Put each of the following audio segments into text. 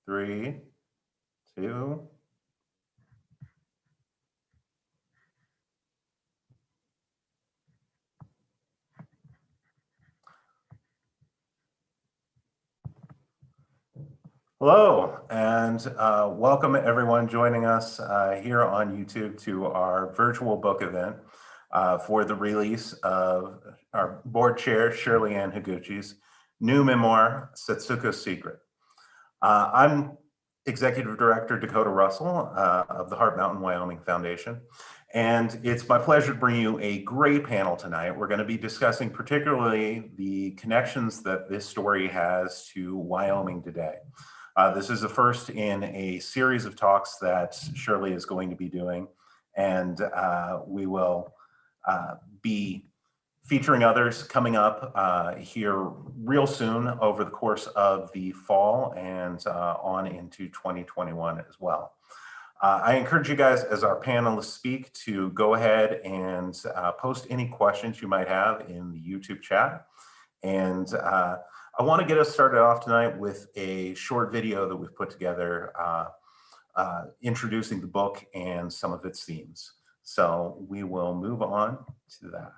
3, 2. Hello, and welcome everyone joining us here on YouTube to our virtual book event for the release of our board chair, Shirley Ann Higuchi's new memoir, Setsuko's Secret. I'm Executive Director Dakota Russell of the Mountain Wyoming Foundation, and it's my pleasure to bring you a great panel tonight. We're going to be discussing particularly the connections that this story has to Wyoming today. This is the first in a series of talks that Shirley is going to be doing, and we will be featuring others coming up here real soon over the course of the fall and on into 2021 as well. I encourage you guys, as our panelists speak, to go ahead and post any questions you might have in the YouTube chat. And I want to get us started off tonight with a short video that we've put together introducing the book and some of its themes. So we will move on to that.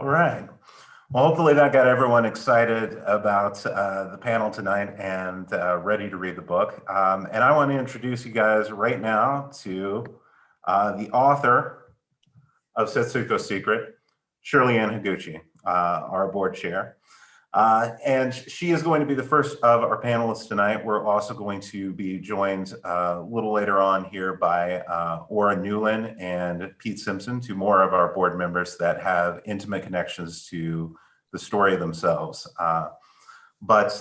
All right. Well, hopefully that got everyone excited about the panel tonight and ready to read the book. And I want to introduce you guys right now to the author of Setsuko's Secret, Shirley Ann Higuchi, our board chair. And she is going to be the first of our panelists tonight. We're also going to be joined a little later on here by Ora Newlin and Pete Simpson, two more of our board members that have intimate connections to the story themselves. But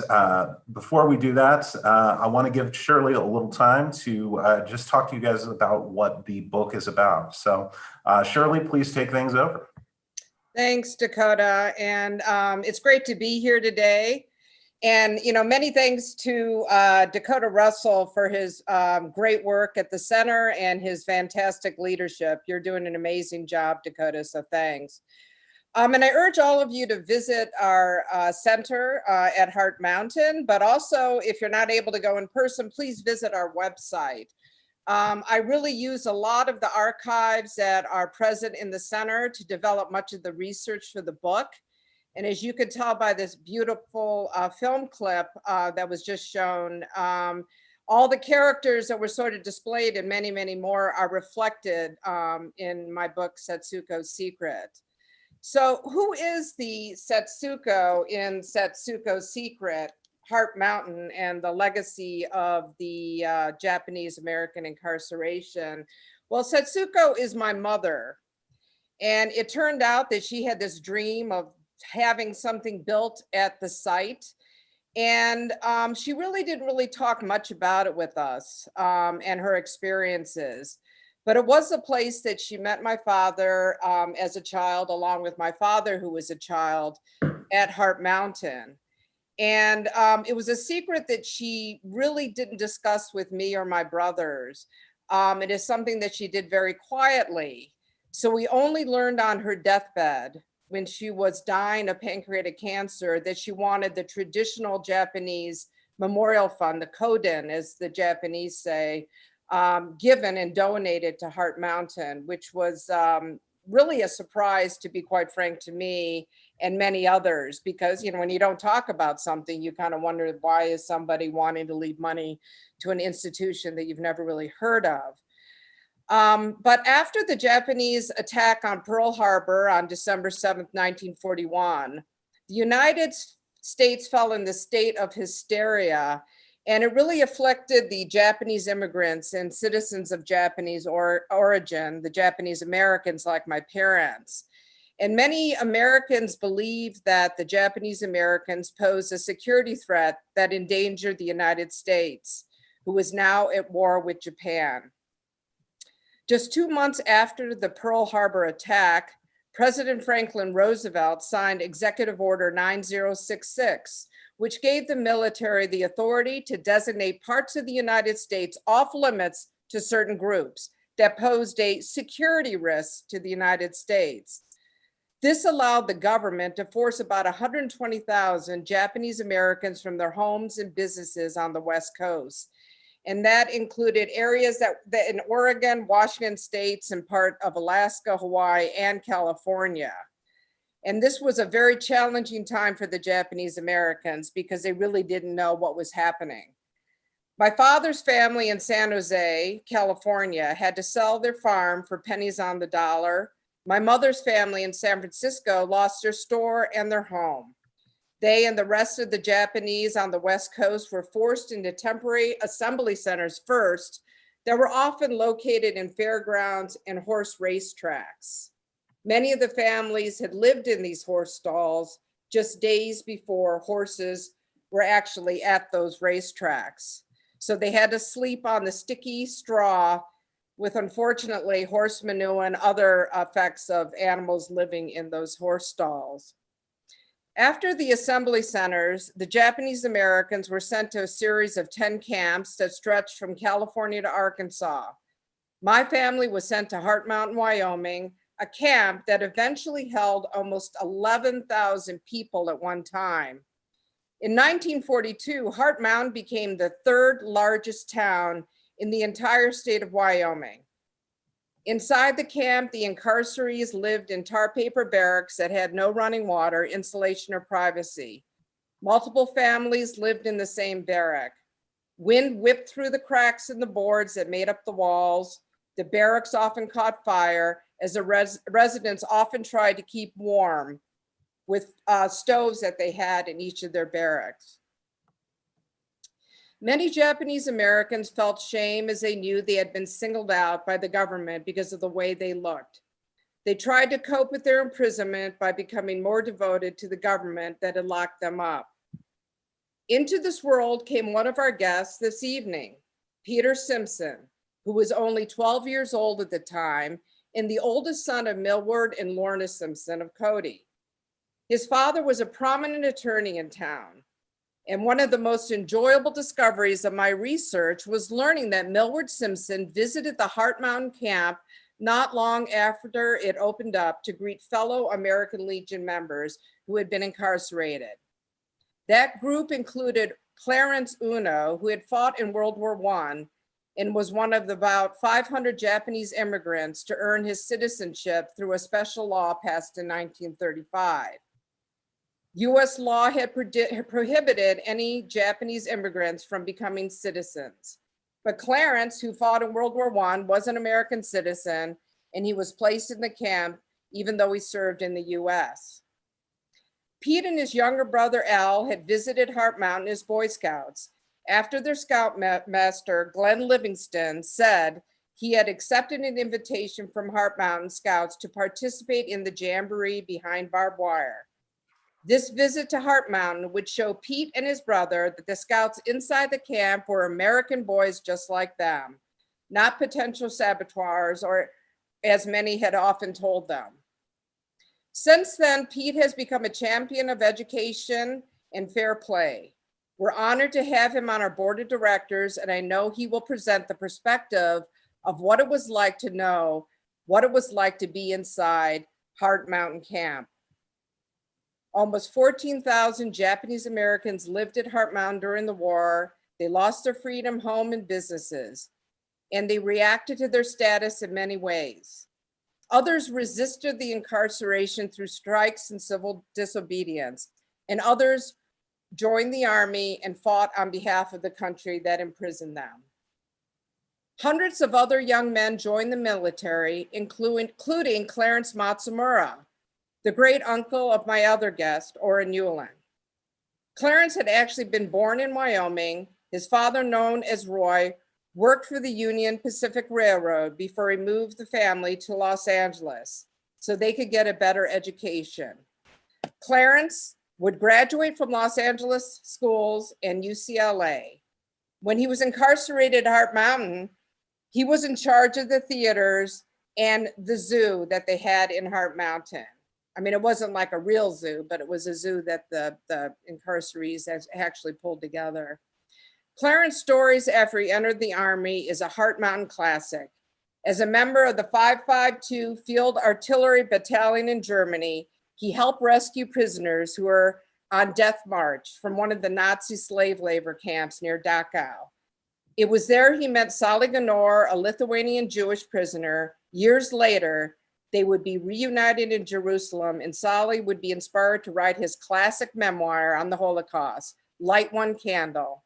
before we do that, I want to give Shirley a little time to just talk to you guys about what the book is about. So Shirley, please take things over. Thanks, Dakota. And it's great to be here today. And, you know, many thanks to Dakota Russell for his great work at the center and his fantastic leadership. You're doing an amazing job, Dakota, so thanks. And I urge all of you to visit our center at Heart Mountain, but also if you're not able to go in person, please visit our website. I really use a lot of the archives that are present in the center to develop much of the research for the book. And as you can tell by this beautiful film clip that was just shown, all the characters that were sort of displayed and many, many more are reflected in my book, Setsuko's Secret. So who is the Setsuko in Setsuko's Secret? Heart Mountain and the legacy of the Japanese American incarceration. Well, Setsuko is my mother. And it turned out that she had this dream of having something built at the site. And she really didn't really talk much about it with us and her experiences. But it was a place that she met my father as a child, along with my father, who was a child, at Heart Mountain. And it was a secret that she really didn't discuss with me or my brothers. It is something that she did very quietly. So we only learned on her deathbed, when she was dying of pancreatic cancer, that she wanted the traditional Japanese memorial fund, the koden, as the Japanese say, given and donated to Heart Mountain, which was really a surprise, to be quite frank, to me and many others, because, you know, when you don't talk about something, you kind of wonder, why is somebody wanting to leave money to an institution that you've never really heard of? But after the Japanese attack on Pearl Harbor on December 7th, 1941, the United States fell in the state of hysteria, and it really afflicted the Japanese immigrants and citizens of Japanese origin, the Japanese Americans like my parents. And many Americans believed that the Japanese Americans posed a security threat that endangered the United States, who was now at war with Japan. Just 2 months after the Pearl Harbor attack, President Franklin Roosevelt signed Executive Order 9066, which gave the military the authority to designate parts of the United States off limits to certain groups that posed a security risk to the United States. This allowed the government to force about 120,000 Japanese Americans from their homes and businesses on the West Coast. And that included areas that in Oregon, Washington states, and part of Alaska, Hawaii, and California. And this was a very challenging time for the Japanese Americans because they really didn't know what was happening. My father's family in San Jose, California, had to sell their farm for pennies on the dollar. My mother's family in San Francisco lost their store and their home. They and the rest of the Japanese on the West Coast were forced into temporary assembly centers first that were often located in fairgrounds and horse racetracks. Many of the families had lived in these horse stalls just days before horses were actually at those racetracks. So they had to sleep on the sticky straw with, unfortunately, horse manure and other effects of animals living in those horse stalls. After the assembly centers, the Japanese Americans were sent to a series of 10 camps that stretched from California to Arkansas. My family was sent to Heart Mountain, Wyoming, a camp that eventually held almost 11,000 people at one time. In 1942, Heart Mountain became the third largest town in the entire state of Wyoming. Inside the camp, the incarcerees lived in tar paper barracks that had no running water, insulation, or privacy. Multiple families lived in the same barrack. Wind whipped through the cracks in the boards that made up the walls. The barracks often caught fire, as the residents often tried to keep warm with stoves that they had in each of their barracks. Many Japanese Americans felt shame as they knew they had been singled out by the government because of the way they looked. They tried to cope with their imprisonment by becoming more devoted to the government that had locked them up. Into this world came one of our guests this evening, Peter Simpson, who was only 12 years old at the time and the oldest son of Millward and Lorna Simpson of Cody. His father was a prominent attorney in town. And one of the most enjoyable discoveries of my research was learning that Millward Simpson visited the Heart Mountain camp not long after it opened up to greet fellow American Legion members who had been incarcerated. That group included Clarence Uno, who had fought in World War I and was one of the about 500 Japanese immigrants to earn his citizenship through a special law passed in 1935. US law had prohibited any Japanese immigrants from becoming citizens. But Clarence, who fought in World War I, was an American citizen, and he was placed in the camp even though he served in the US. Pete and his younger brother Al had visited Heart Mountain as Boy Scouts after their scoutmaster, Glenn Livingston, said he had accepted an invitation from Heart Mountain Scouts to participate in the jamboree behind barbed wire. This visit to Heart Mountain would show Pete and his brother that the scouts inside the camp were American boys just like them, not potential saboteurs, or as many had often told them. Since then, Pete has become a champion of education and fair play. We're honored to have him on our board of directors, and I know he will present the perspective of what it was like to know what it was like to be inside Heart Mountain Camp. Almost 14,000 Japanese Americans lived at Heart Mountain during the war. They lost their freedom, home, and businesses, and they reacted to their status in many ways. Others resisted the incarceration through strikes and civil disobedience, and others joined the army and fought on behalf of the country that imprisoned them. Hundreds of other young men joined the military, including Clarence Matsumura, the great uncle of my other guest, Ora Newlin. Clarence had actually been born in Wyoming. His father, known as Roy, worked for the Union Pacific Railroad before he moved the family to Los Angeles so they could get a better education. Clarence would graduate from Los Angeles schools and UCLA. When he was incarcerated at Heart Mountain, he was in charge of the theaters and the zoo that they had in Heart Mountain. I mean, it wasn't like a real zoo, but it was a zoo that the incarcerees actually pulled together. Clarence's stories after he entered the Army is a Heart Mountain classic. As a member of the 552 Field Artillery Battalion in Germany, he helped rescue prisoners who were on death march from one of the Nazi slave labor camps near Dachau. It was there he met Sally Ganor, a Lithuanian Jewish prisoner. Years later, they would be reunited in Jerusalem, and Sally would be inspired to write his classic memoir on the Holocaust, Light One Candle.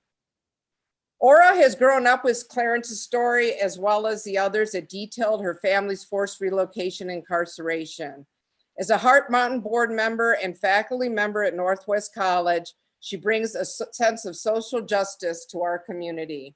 Ora has grown up with Clarence's story as well as the others that detailed her family's forced relocation and incarceration. As a Heart Mountain board member and faculty member at Northwest College, she brings a sense of social justice to our community.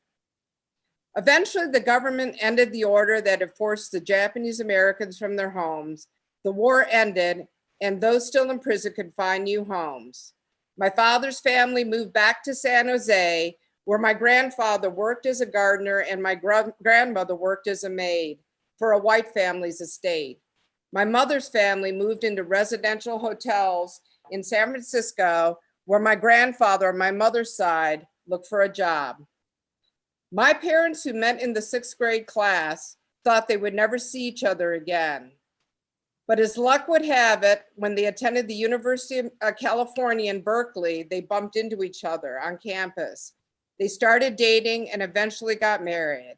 Eventually, the government ended the order that had forced the Japanese Americans from their homes. The war ended, and those still in prison could find new homes. My father's family moved back to San Jose, where my grandfather worked as a gardener and my grandmother worked as a maid for a white family's estate. My mother's family moved into residential hotels in San Francisco, where my grandfather on my mother's side looked for a job. My parents, who met in the 6th grade class, thought they would never see each other again. But as luck would have it, when they attended the University of California in Berkeley, they bumped into each other on campus. They started dating and eventually got married.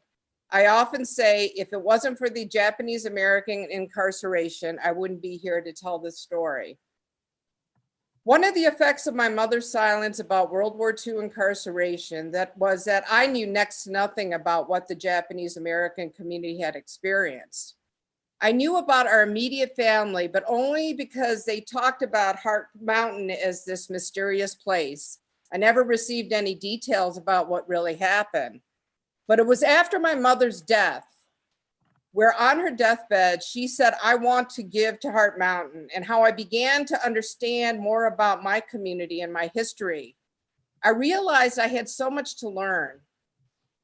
I often say, if it wasn't for the Japanese American incarceration, I wouldn't be here to tell this story. One of the effects of my mother's silence about World War II incarceration was that I knew next to nothing about what the Japanese American community had experienced. I knew about our immediate family, but only because they talked about Heart Mountain as this mysterious place. I never received any details about what really happened. But it was after my mother's death, where on her deathbed, she said, I want to give to Heart Mountain, and how I began to understand more about my community and my history. I realized I had so much to learn.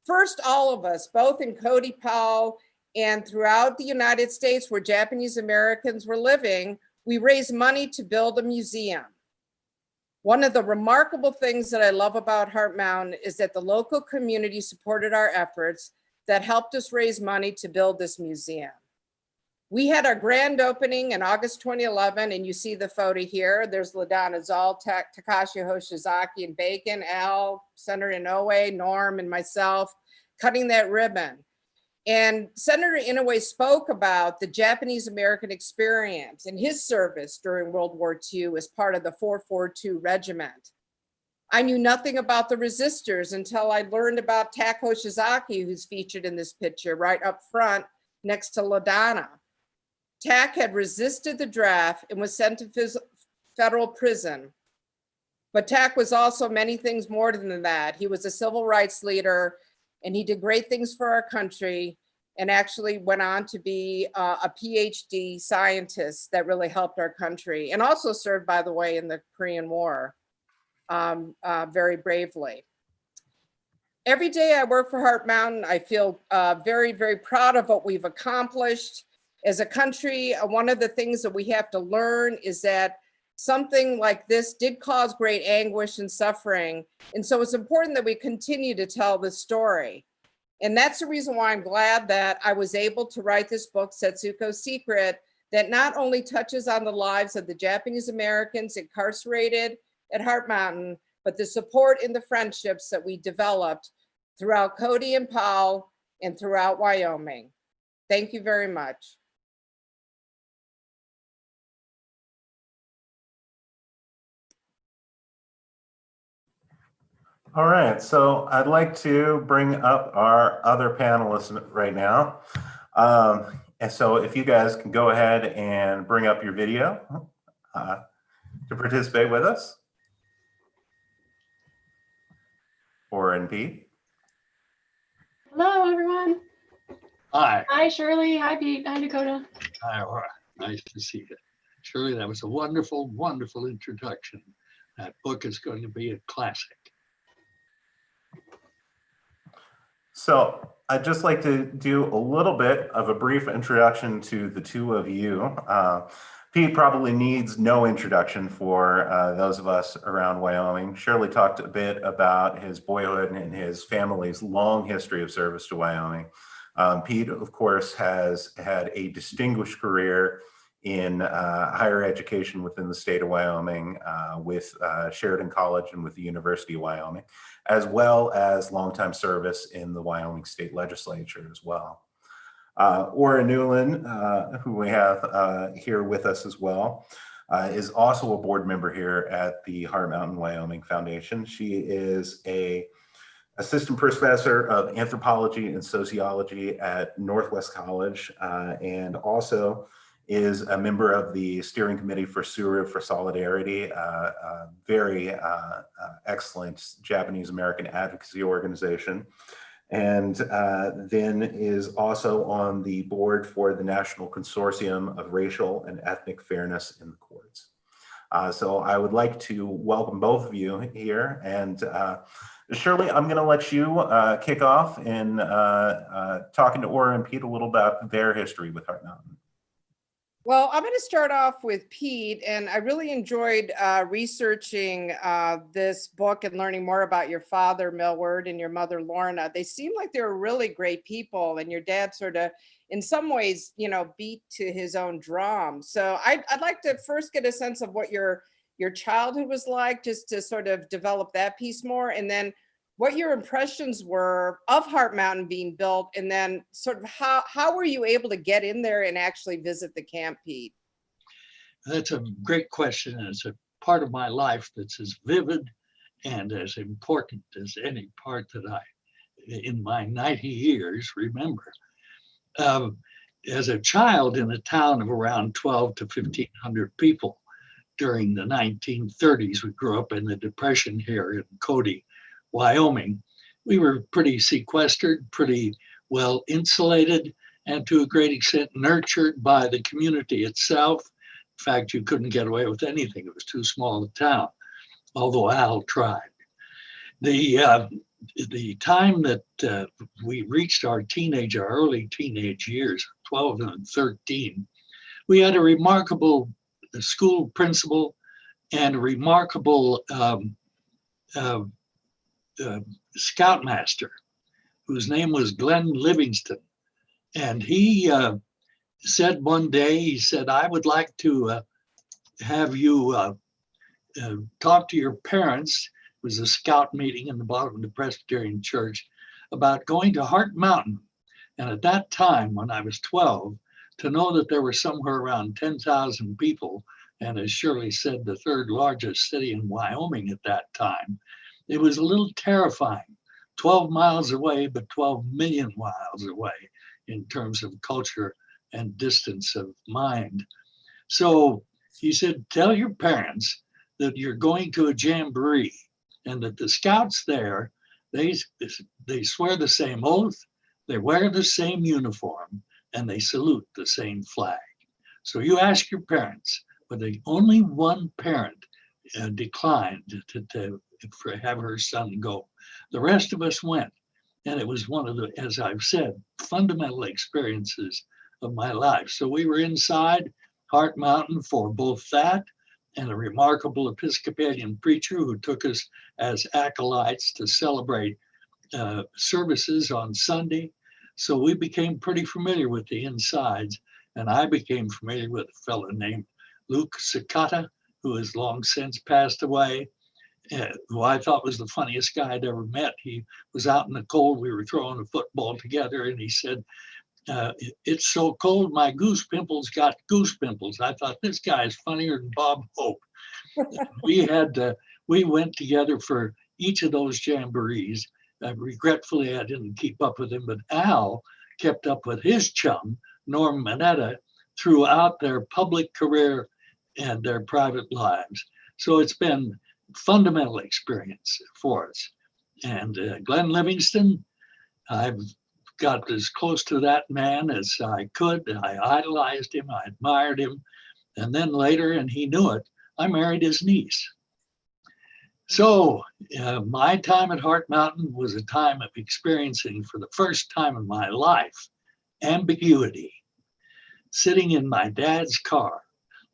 First, all of us, both in Cody Powell and throughout the United States where Japanese Americans were living, we raised money to build a museum. One of the remarkable things that I love about Heart Mountain is that the local community supported our efforts that helped us raise money to build this museum. We had our grand opening in August 2011, and you see the photo here. There's LaDonna Zoltek, Takashi Hoshizaki, and Bacon, Al, Senator Inoue, Norm, and myself cutting that ribbon. And Senator Inoue spoke about the Japanese American experience and his service during World War II as part of the 442 Regiment. I knew nothing about the resistors until I learned about Tak Hoshizaki, who's featured in this picture right up front next to LaDonna. Tak had resisted the draft and was sent to federal prison. But Tak was also many things more than that. He was a civil rights leader, and he did great things for our country, and actually went on to be a PhD scientist that really helped our country, and also served, by the way, in the Korean War very bravely. Every day I work for Heart Mountain, I feel very, very proud of what we've accomplished. As a country, one of the things that we have to learn is that something like this did cause great anguish and suffering. And so it's important that we continue to tell the story. And that's the reason why I'm glad that I was able to write this book, Setsuko's Secret, that not only touches on the lives of the Japanese Americans incarcerated at Heart Mountain, but the support and the friendships that we developed throughout Cody and Powell and throughout Wyoming. Thank you very much. All right, so I'd like to bring up our other panelists right now. And so if you guys can go ahead and bring up your video to participate with us. Or in Pete. Hello, everyone. Hi. Hi, Shirley. Hi, Pete. Hi, Dakota. Hi, Aura. Nice to see you. Shirley, that was a wonderful, wonderful introduction. That book is going to be a classic. So I'd just like to do a little bit of a brief introduction to the two of you. Pete probably needs no introduction for those of us around Wyoming. Shirley talked a bit about his boyhood and his family's long history of service to Wyoming. Pete, of course, has had a distinguished career in higher education within the state of Wyoming with Sheridan College and with the University of Wyoming, as well as longtime service in the Wyoming State Legislature as well. Ora Newlin, who we have here with us as well, is also a board member here at the Heart Mountain Wyoming Foundation. She is an assistant professor of anthropology and sociology at Northwest College, and also is a member of the steering committee for Suru for Solidarity, a very excellent Japanese American advocacy organization. And then is also on the board for the National Consortium of Racial and Ethnic Fairness in the Courts. So I would like to welcome both of you here. And Shirley, I'm going to let you kick off in talking to Ora and Pete a little about their history with Heart Mountain. Well, I'm going to start off with Pete, and I really enjoyed researching this book and learning more about your father, Millward, and your mother, Lorna. They seem like they were really great people, and your dad sort of, in some ways, you know, beat to his own drum. So I'd like to first get a sense of what your childhood was like, just to sort of develop that piece more, and then what your impressions were of Heart Mountain being built, and then sort of how were you able to get in there and actually visit the camp, Pete? That's a great question. And it's a part of my life that's as vivid and as important as any part that I, in my 90 years, remember. as a child in a town of around 12 to 1,500 people during the 1930s. We grew up in the Depression here in Cody, Wyoming. We were pretty sequestered, pretty well insulated, and to a great extent nurtured by the community itself. In fact, you couldn't get away with anything. It was too small a town, although Al tried. The time that we reached our early teenage years, 12 and 13, we had a remarkable school principal and a remarkable scoutmaster whose name was Glenn Livingston. And he said one day, he said, I would like to have you talk to your parents. It was a scout meeting in the bottom of the Presbyterian Church about going to Heart Mountain. And at that time, when I was 12, to know that there were somewhere around 10,000 people, and as Shirley said, the third largest city in Wyoming at that time, it was a little terrifying. 12 miles away, but 12 million miles away in terms of culture and distance of mind. So he said, tell your parents that you're going to a jamboree and that the scouts there, they swear the same oath, they wear the same uniform, and they salute the same flag. So you ask your parents, but only one parent declined to have her son go. The rest of us went. And it was one of the, as I've said, fundamental experiences of my life. So we were inside Heart Mountain for both that and a remarkable Episcopalian preacher who took us as acolytes to celebrate services on Sunday. So we became pretty familiar with the insides. And I became familiar with a fellow named Luke Sakata, who has long since passed away, who I thought was the funniest guy I'd ever met. He was out in the cold. We were throwing a football together, and he said, it's so cold, my goose pimples got goose pimples. I thought, this guy is funnier than Bob Hope. We went together for each of those jamborees. Regretfully, I didn't keep up with him, but Al kept up with his chum, Norm Mineta, throughout their public career and their private lives. So it's been fundamental experience for us. And Glenn Livingston, I've got as close to that man as I could. I idolized him, I admired him. And then later, and he knew it, I married his niece. So my time at Heart Mountain was a time of experiencing for the first time in my life, ambiguity. Sitting in my dad's car,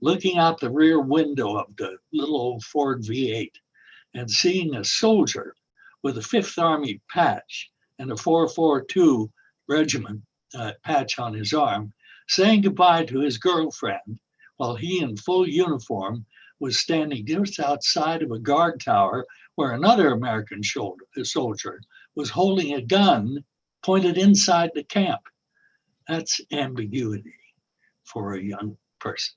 looking out the rear window of the little old Ford V8 and seeing a soldier with a Fifth Army patch and a 442 regiment patch on his arm, saying goodbye to his girlfriend while he in full uniform was standing just outside of a guard tower where another American soldier was holding a gun pointed inside the camp. That's ambiguity for a young person.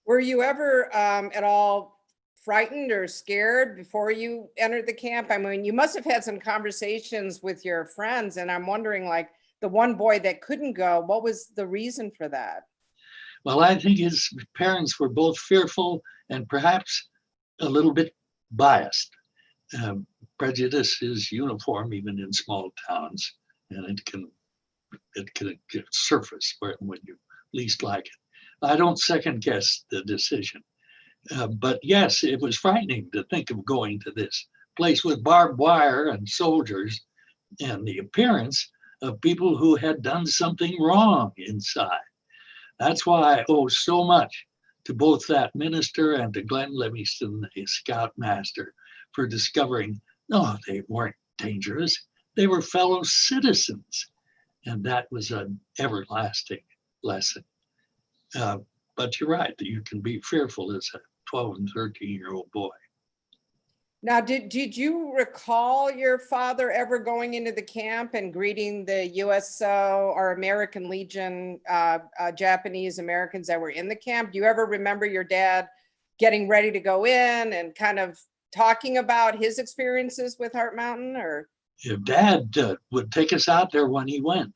Were you ever at all frightened or scared before you entered the camp? I mean, you must have had some conversations with your friends, and I'm wondering, like, the one boy that couldn't go, what was the reason for that? Well, I think his parents were both fearful and perhaps a little bit biased. Prejudice is uniform even in small towns, and it can surface when you least like it. I don't second guess the decision. But yes, it was frightening to think of going to this place with barbed wire and soldiers and the appearance of people who had done something wrong inside. That's why I owe so much to both that minister and to Glenn Livingston, the scoutmaster, for discovering, no, they weren't dangerous. They were fellow citizens. And that was an everlasting lesson. But you're right, that you can be fearful as a 12 and 13-year-old boy. Now, did you recall your father ever going into the camp and greeting the USO or American Legion Japanese Americans that were in the camp? Do you ever remember your dad getting ready to go in and kind of talking about his experiences with Heart Mountain? Or Your dad would take us out there when he went.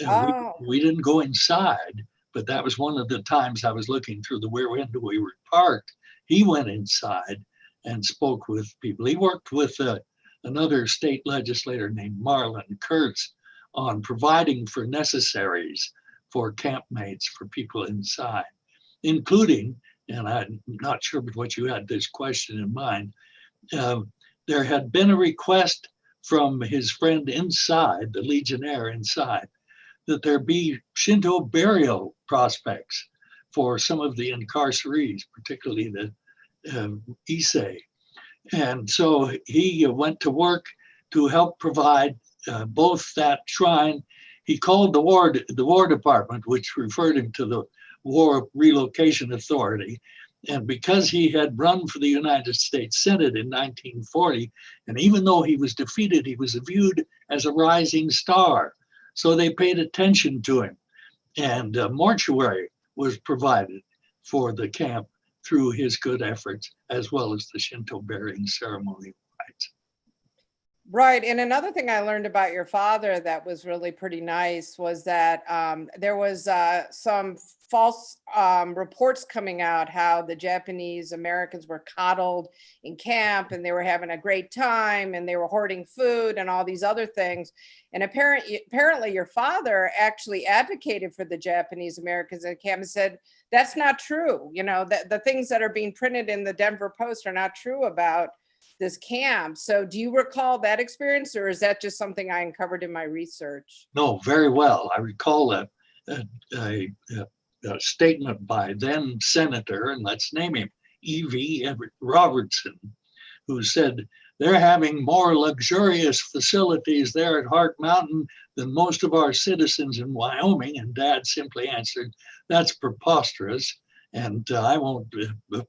Oh, We didn't go inside, but that was one of the times I was looking through the rear window. We were parked. He went inside and spoke with people. He worked with another state legislator named Marlon Kurtz on providing for necessaries for campmates for people inside, including, and I'm not sure what you had this question in mind, there had been a request from his friend inside, the Legionnaire inside, that there be Shinto burial prospects for some of the incarcerees, particularly the Issei. And so he went to work to help provide both that shrine. He called the War Department, which referred him to the War Relocation Authority. And because he had run for the United States Senate in 1940, and even though he was defeated, he was viewed as a rising star. So they paid attention to him. And a mortuary was provided for the camp through his good efforts, as well as the Shinto burying ceremony rites. right. And another thing I learned about your father that was really pretty nice was that there was some false reports coming out how the Japanese Americans were coddled in camp and they were having a great time and they were hoarding food and all these other things. And apparently your father actually advocated for the Japanese Americans in camp and said, that's not true. You know, the things that are being printed in the Denver Post are not true about this camp. So do you recall that experience, or is that just something I uncovered in my research? No, very well. I recall a statement by then Senator, and let's name him, E.V. Everett Robertson, who said, they're having more luxurious facilities there at Heart Mountain than most of our citizens in Wyoming. And Dad simply answered, that's preposterous. And I won't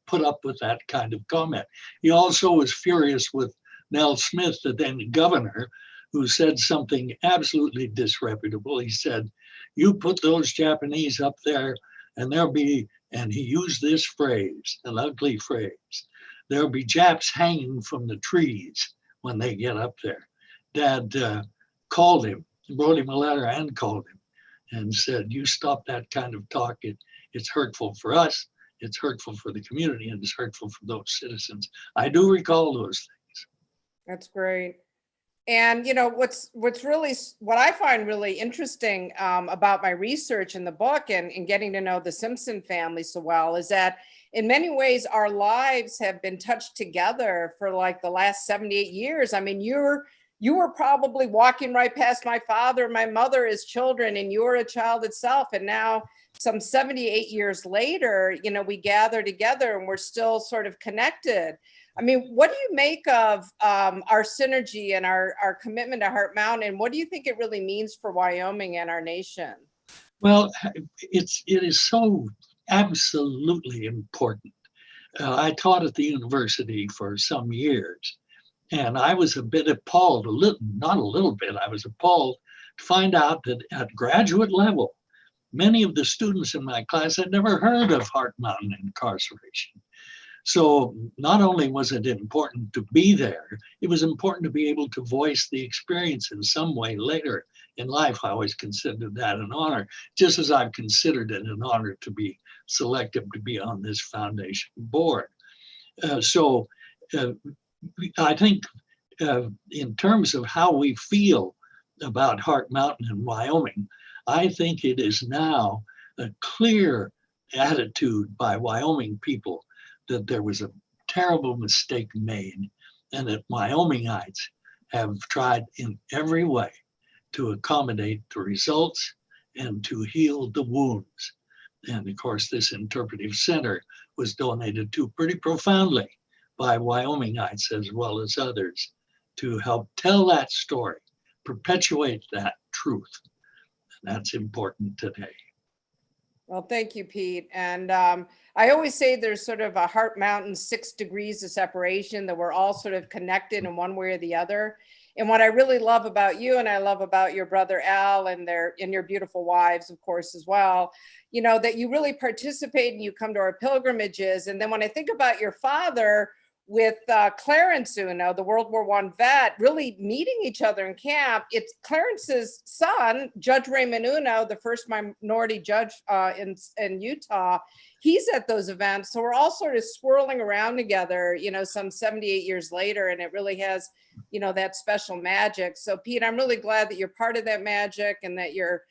put up with that kind of comment. He also was furious with Nell Smith, the then governor, who said something absolutely disreputable. He said, you put those Japanese up there and there'll be, and he used this phrase, an ugly phrase, there'll be Japs hanging from the trees when they get up there. Dad called him, wrote him a letter and called him and said, you stop that kind of talk. It's hurtful for us, it's hurtful for the community, and it's hurtful for those citizens. I do recall those things. That's great. And you know what I find really interesting about my research in the book and getting to know the Simpson family so well is that in many ways our lives have been touched together for like the last 78 years. I mean, you were probably walking right past my father and my mother as children, and you were a child itself. And now some 78 years later, you know, we gather together and we're still sort of connected. I mean, what do you make of our synergy and our commitment to Heart Mountain? And what do you think it really means for Wyoming and our nation? Well, it is so absolutely important. I taught at the university for some years, and I was a bit appalled, not a little bit, I was appalled to find out that at graduate level, many of the students in my class had never heard of Heart Mountain incarceration. So not only was it important to be there, it was important to be able to voice the experience in some way later in life. I always considered that an honor, just as I've considered it an honor to be selected to be on this foundation board. So I think in terms of how we feel about Heart Mountain in Wyoming, I think it is now a clear attitude by Wyoming people that there was a terrible mistake made and that Wyomingites have tried in every way to accommodate the results and to heal the wounds. And of course, this interpretive center was donated to pretty profoundly by Wyomingites as well as others to help tell that story, perpetuate that truth. And that's important today. Well, thank you, Pete. And I always say there's sort of a Heart Mountain 6 degrees of separation, that we're all sort of connected in one way or the other. And what I really love about you, and I love about your brother Al and your beautiful wives, of course, as well, you know, that you really participate and you come to our pilgrimages. And then when I think about your father, with Clarence Uno, the World War I vet, really meeting each other in camp. It's Clarence's son, Judge Raymond Uno, the first minority judge in Utah. He's at those events. So we're all sort of swirling around together, some 78 years later, and it really has, that special magic. So Pete, I'm really glad that you're part of that magic and that your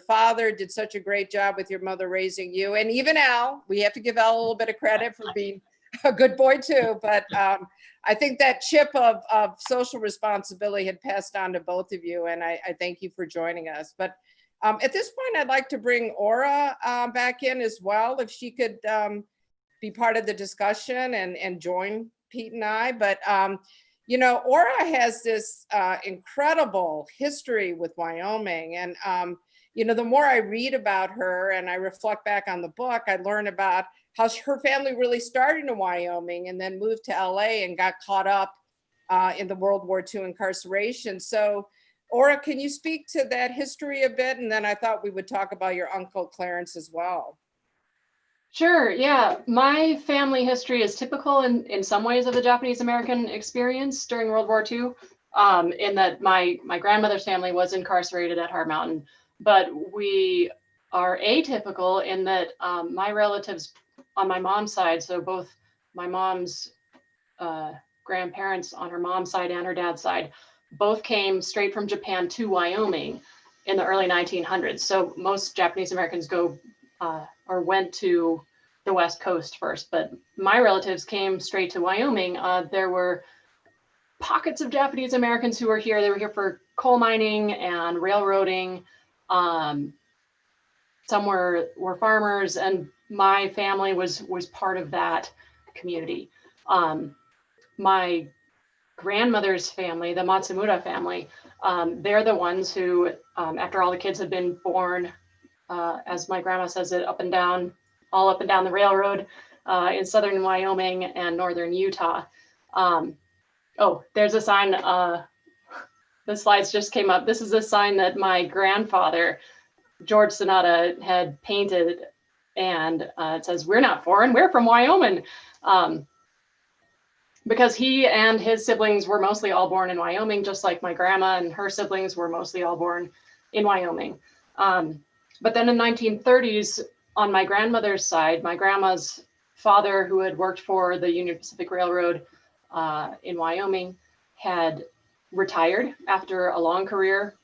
father did such a great job with your mother raising you. And even Al, we have to give Al a little bit of credit for being a good boy too, but I think that chip of social responsibility had passed on to both of you, and I thank you for joining us. But at this point, I'd like to bring Aura back in as well, if she could be part of the discussion and join Pete and I. But Aura has this incredible history with Wyoming, and the more I read about her and I reflect back on the book, I learn about how her family really started in Wyoming and then moved to LA and got caught up in the World War II incarceration. So, Aura, can you speak to that history a bit? And then I thought we would talk about your uncle Clarence as well. Sure, yeah. My family history is typical in some ways of the Japanese American experience during World War II, in that my grandmother's family was incarcerated at Hart Mountain, but we are atypical in that my relatives on my mom's side, so both my mom's grandparents on her mom's side and her dad's side, both came straight from Japan to Wyoming in the early 1900s. So most Japanese Americans go or went to the West Coast first, but my relatives came straight to Wyoming. There were pockets of Japanese Americans who were here. They were here for coal mining and railroading. Some were farmers, and my family was part of that community. My grandmother's family, the Matsumura family, they're the ones who, after all the kids had been born, as my grandma says it, all up and down the railroad in southern Wyoming and northern Utah. Oh, there's a sign. The slides just came up. This is a sign that my grandfather, George Sonata, had painted, and it says, "We're not foreign, we're from Wyoming." Because he and his siblings were mostly all born in Wyoming, just like my grandma and her siblings were mostly all born in Wyoming. But then in the 1930s, on my grandmother's side, my grandma's father, who had worked for the Union Pacific Railroad in Wyoming, had retired after a long career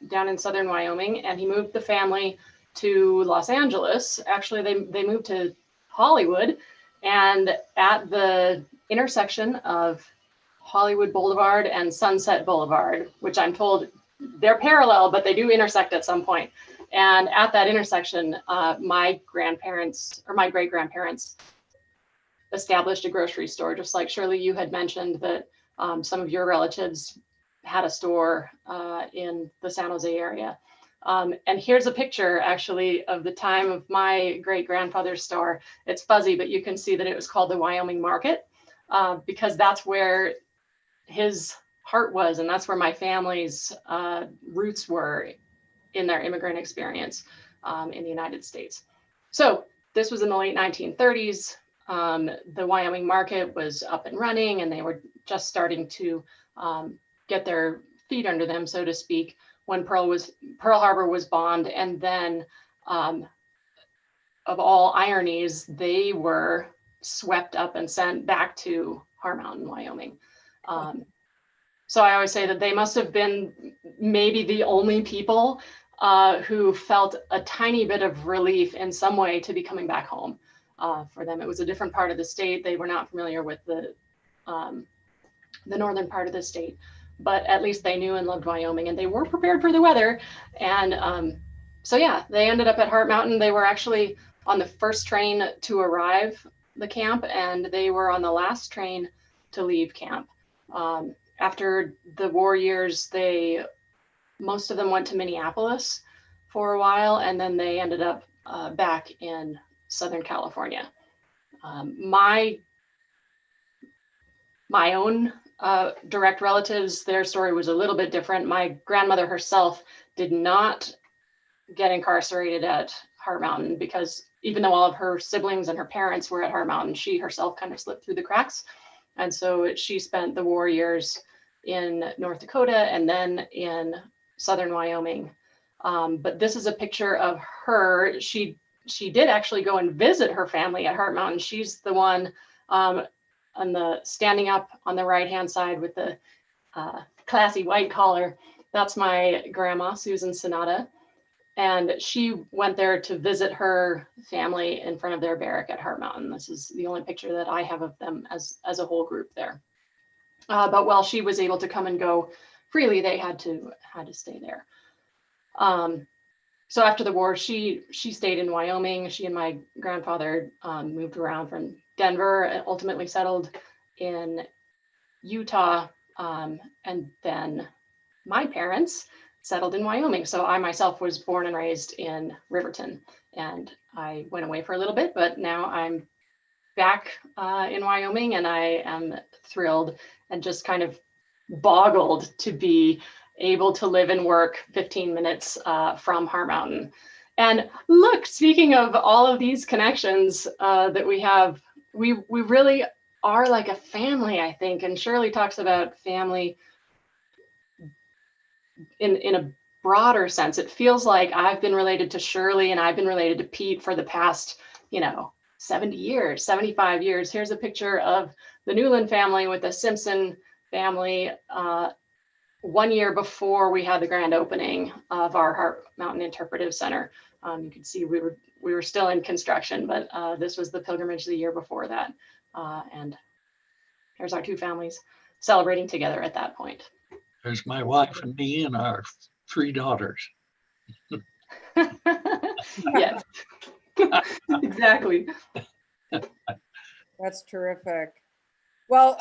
down in southern Wyoming, and he moved the family to Los Angeles. Actually, they moved to Hollywood, and at the intersection of Hollywood Boulevard and Sunset Boulevard, which I'm told they're parallel, but they do intersect at some point. And at that intersection, my grandparents, or my great-grandparents, established a grocery store, just like Shirley, you had mentioned that some of your relatives had a store in the San Jose area. And here's a picture actually of the time of my great-grandfather's store. It's fuzzy, but you can see that it was called the Wyoming Market because that's where his heart was, and that's where my family's roots were in their immigrant experience in the United States. So this was in the late 1930s. The Wyoming Market was up and running, and they were just starting to get their feet under them, so to speak, when Pearl Harbor was bombed. And then of all ironies, they were swept up and sent back to Hart Mountain, Wyoming. So I always say that they must have been maybe the only people who felt a tiny bit of relief in some way to be coming back home. For them, it was a different part of the state. They were not familiar with the northern part of the state, but at least they knew and loved Wyoming, and they were prepared for the weather. And so yeah, they ended up at Hart Mountain. They were actually on the first train to arrive the camp, and they were on the last train to leave camp. After the war years, most of them went to Minneapolis for a while, and then they ended up back in Southern California. My own direct relatives, their story was a little bit different. My grandmother herself did not get incarcerated at Hart Mountain because even though all of her siblings and her parents were at Heart Mountain, she herself kind of slipped through the cracks. And so she spent the war years in North Dakota and then in southern Wyoming. But this is a picture of her. She did actually go and visit her family at Heart Mountain. She's the one on the standing up on the right-hand side with the classy white collar. That's my grandma, Susan Sonata. And she went there to visit her family in front of their barrack at Heart Mountain. This is the only picture that I have of them as a whole group there. But while she was able to come and go freely, they had to stay there. So after the war, she stayed in Wyoming. She and my grandfather moved around from Denver and ultimately settled in Utah. And then my parents settled in Wyoming. So I myself was born and raised in Riverton, and I went away for a little bit, but now I'm back in Wyoming, and I am thrilled and just kind of boggled to be able to live and work 15 minutes from Heart Mountain. And look, speaking of all of these connections that we have, we really are like a family, I think. And Shirley talks about family in a broader sense. It feels like I've been related to Shirley and I've been related to Pete for the past, 70 years, 75 years. Here's a picture of the Newlin family with the Simpson family 1 year before we had the grand opening of our Heart Mountain Interpretive Center. You can see we were still in construction, but this was the pilgrimage the year before that. And here's our two families celebrating together at that point. There's my wife and me and our 3 daughters. Yes, exactly. That's terrific. Well,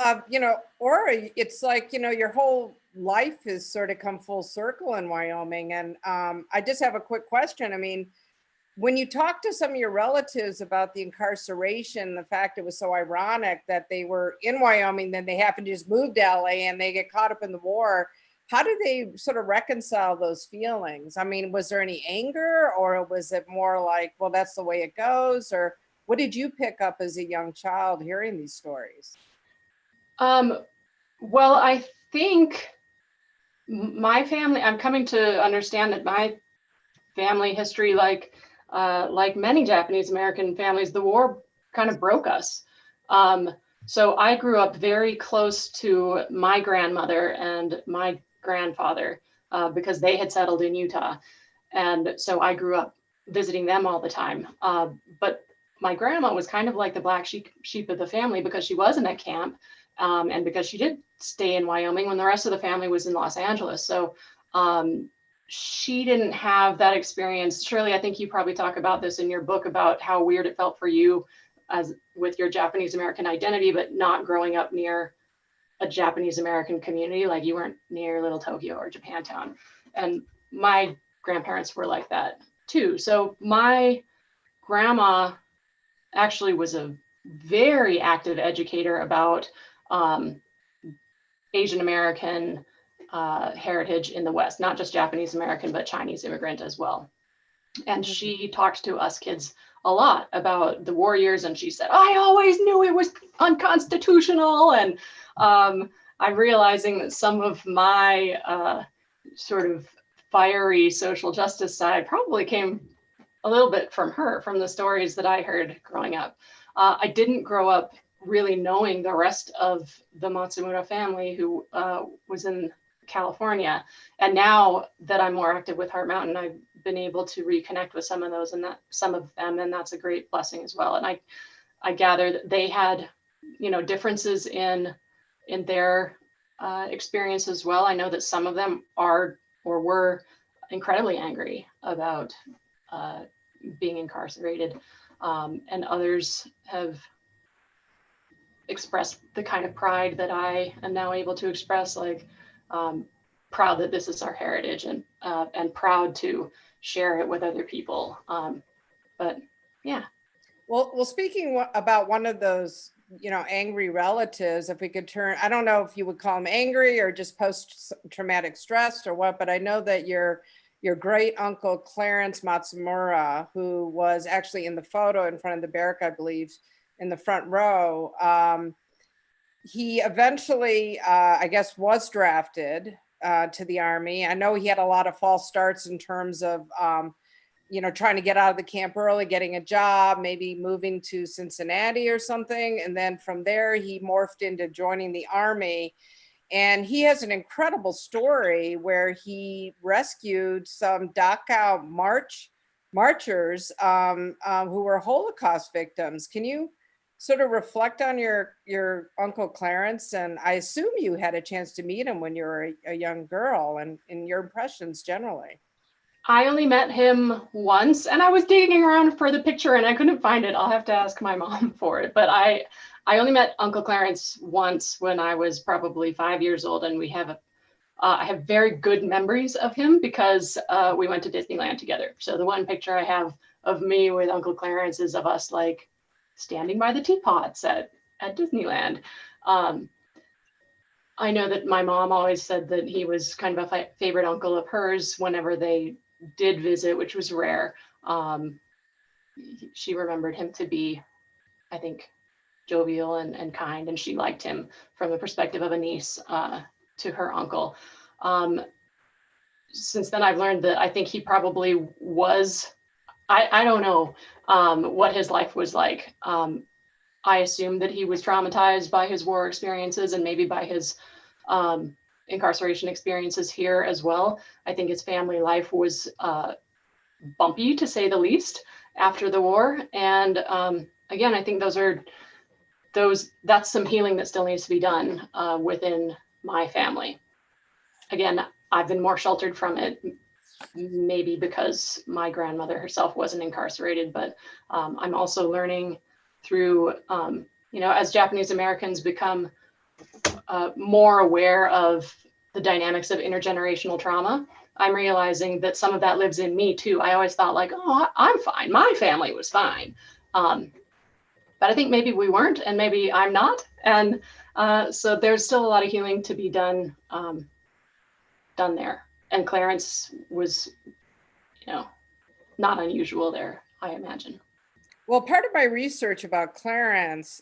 Aura, it's like, your whole life has sort of come full circle in Wyoming. And I just have a quick question. I mean, when you talk to some of your relatives about the incarceration, the fact it was so ironic that they were in Wyoming, then they happened to just move to LA and they get caught up in the war, how do they sort of reconcile those feelings? I mean, was there any anger, or was it more like, well, that's the way it goes? Or what did you pick up as a young child hearing these stories? Well, I think my family, I'm coming to understand that my family history, like many Japanese American families, the war kind of broke us. So I grew up very close to my grandmother and my grandfather because they had settled in Utah. And so I grew up visiting them all the time. But my grandma was kind of like the black sheep of the family because she was in a camp and because she did stay in Wyoming when the rest of the family was in Los Angeles. So she didn't have that experience. Shirley, I think you probably talk about this in your book about how weird it felt for you as with your Japanese American identity, but not growing up near a Japanese American community. Like you weren't near Little Tokyo or Japantown. And my grandparents were like that too. So my grandma actually was a very active educator about Asian American heritage in the West, not just Japanese American, but Chinese immigrant as well. And she talked to us kids a lot about the war years. And she said, I always knew it was unconstitutional. And I'm realizing that some of my sort of fiery social justice side probably came a little bit from her, from the stories that I heard growing up. I didn't grow up really knowing the rest of the Matsumoto family who was in California. And now that I'm more active with Heart Mountain, I've been able to reconnect with some of those and some of them, and that's a great blessing as well. And I gather that they had, differences in their experience as well. I know that some of them are or were incredibly angry about being incarcerated, and others have expressed the kind of pride that I am now able to express, like proud that this is our heritage and proud to share it with other people. But yeah. Well, speaking about one of those, angry relatives, if we could turn, I don't know if you would call them angry or just post-traumatic stress or what, but I know that your your great uncle Clarence Matsumura, who was actually in the photo in front of the barrack, I believe, in the front row. He eventually, I guess, was drafted to the Army. I know he had a lot of false starts in terms of, trying to get out of the camp early, getting a job, maybe moving to Cincinnati or something. And then from there, he morphed into joining the Army. And he has an incredible story where he rescued some Dachau marchers who were Holocaust victims. Can you sort of reflect on your Uncle Clarence? And I assume you had a chance to meet him when you were a young girl, and your impressions generally. I only met him once, and I was digging around for the picture and I couldn't find it. I'll have to ask my mom for it. But I only met Uncle Clarence once when I was probably 5 years old, and I have very good memories of him because we went to Disneyland together. So the one picture I have of me with Uncle Clarence is of us like standing by the teapots at Disneyland. I know that my mom always said that he was kind of a favorite uncle of hers whenever they did visit, which was rare. She remembered him to be, I think, jovial and kind, and she liked him from the perspective of a niece to her uncle. Since then, I've learned that I think he probably was, I don't know what his life was like. I assume that he was traumatized by his war experiences and maybe by his incarceration experiences here as well. I think his family life was bumpy, to say the least, after the war. And again, I think that's some healing that still needs to be done within my family. Again, I've been more sheltered from it, maybe because my grandmother herself wasn't incarcerated, but I'm also learning through, as Japanese Americans become more aware of the dynamics of intergenerational trauma, I'm realizing that some of that lives in me too. I always thought like, oh, I'm fine. My family was fine. But I think maybe we weren't, and maybe I'm not. And so there's still a lot of healing to be done there. And Clarence was, not unusual there, I imagine. Well, part of my research about Clarence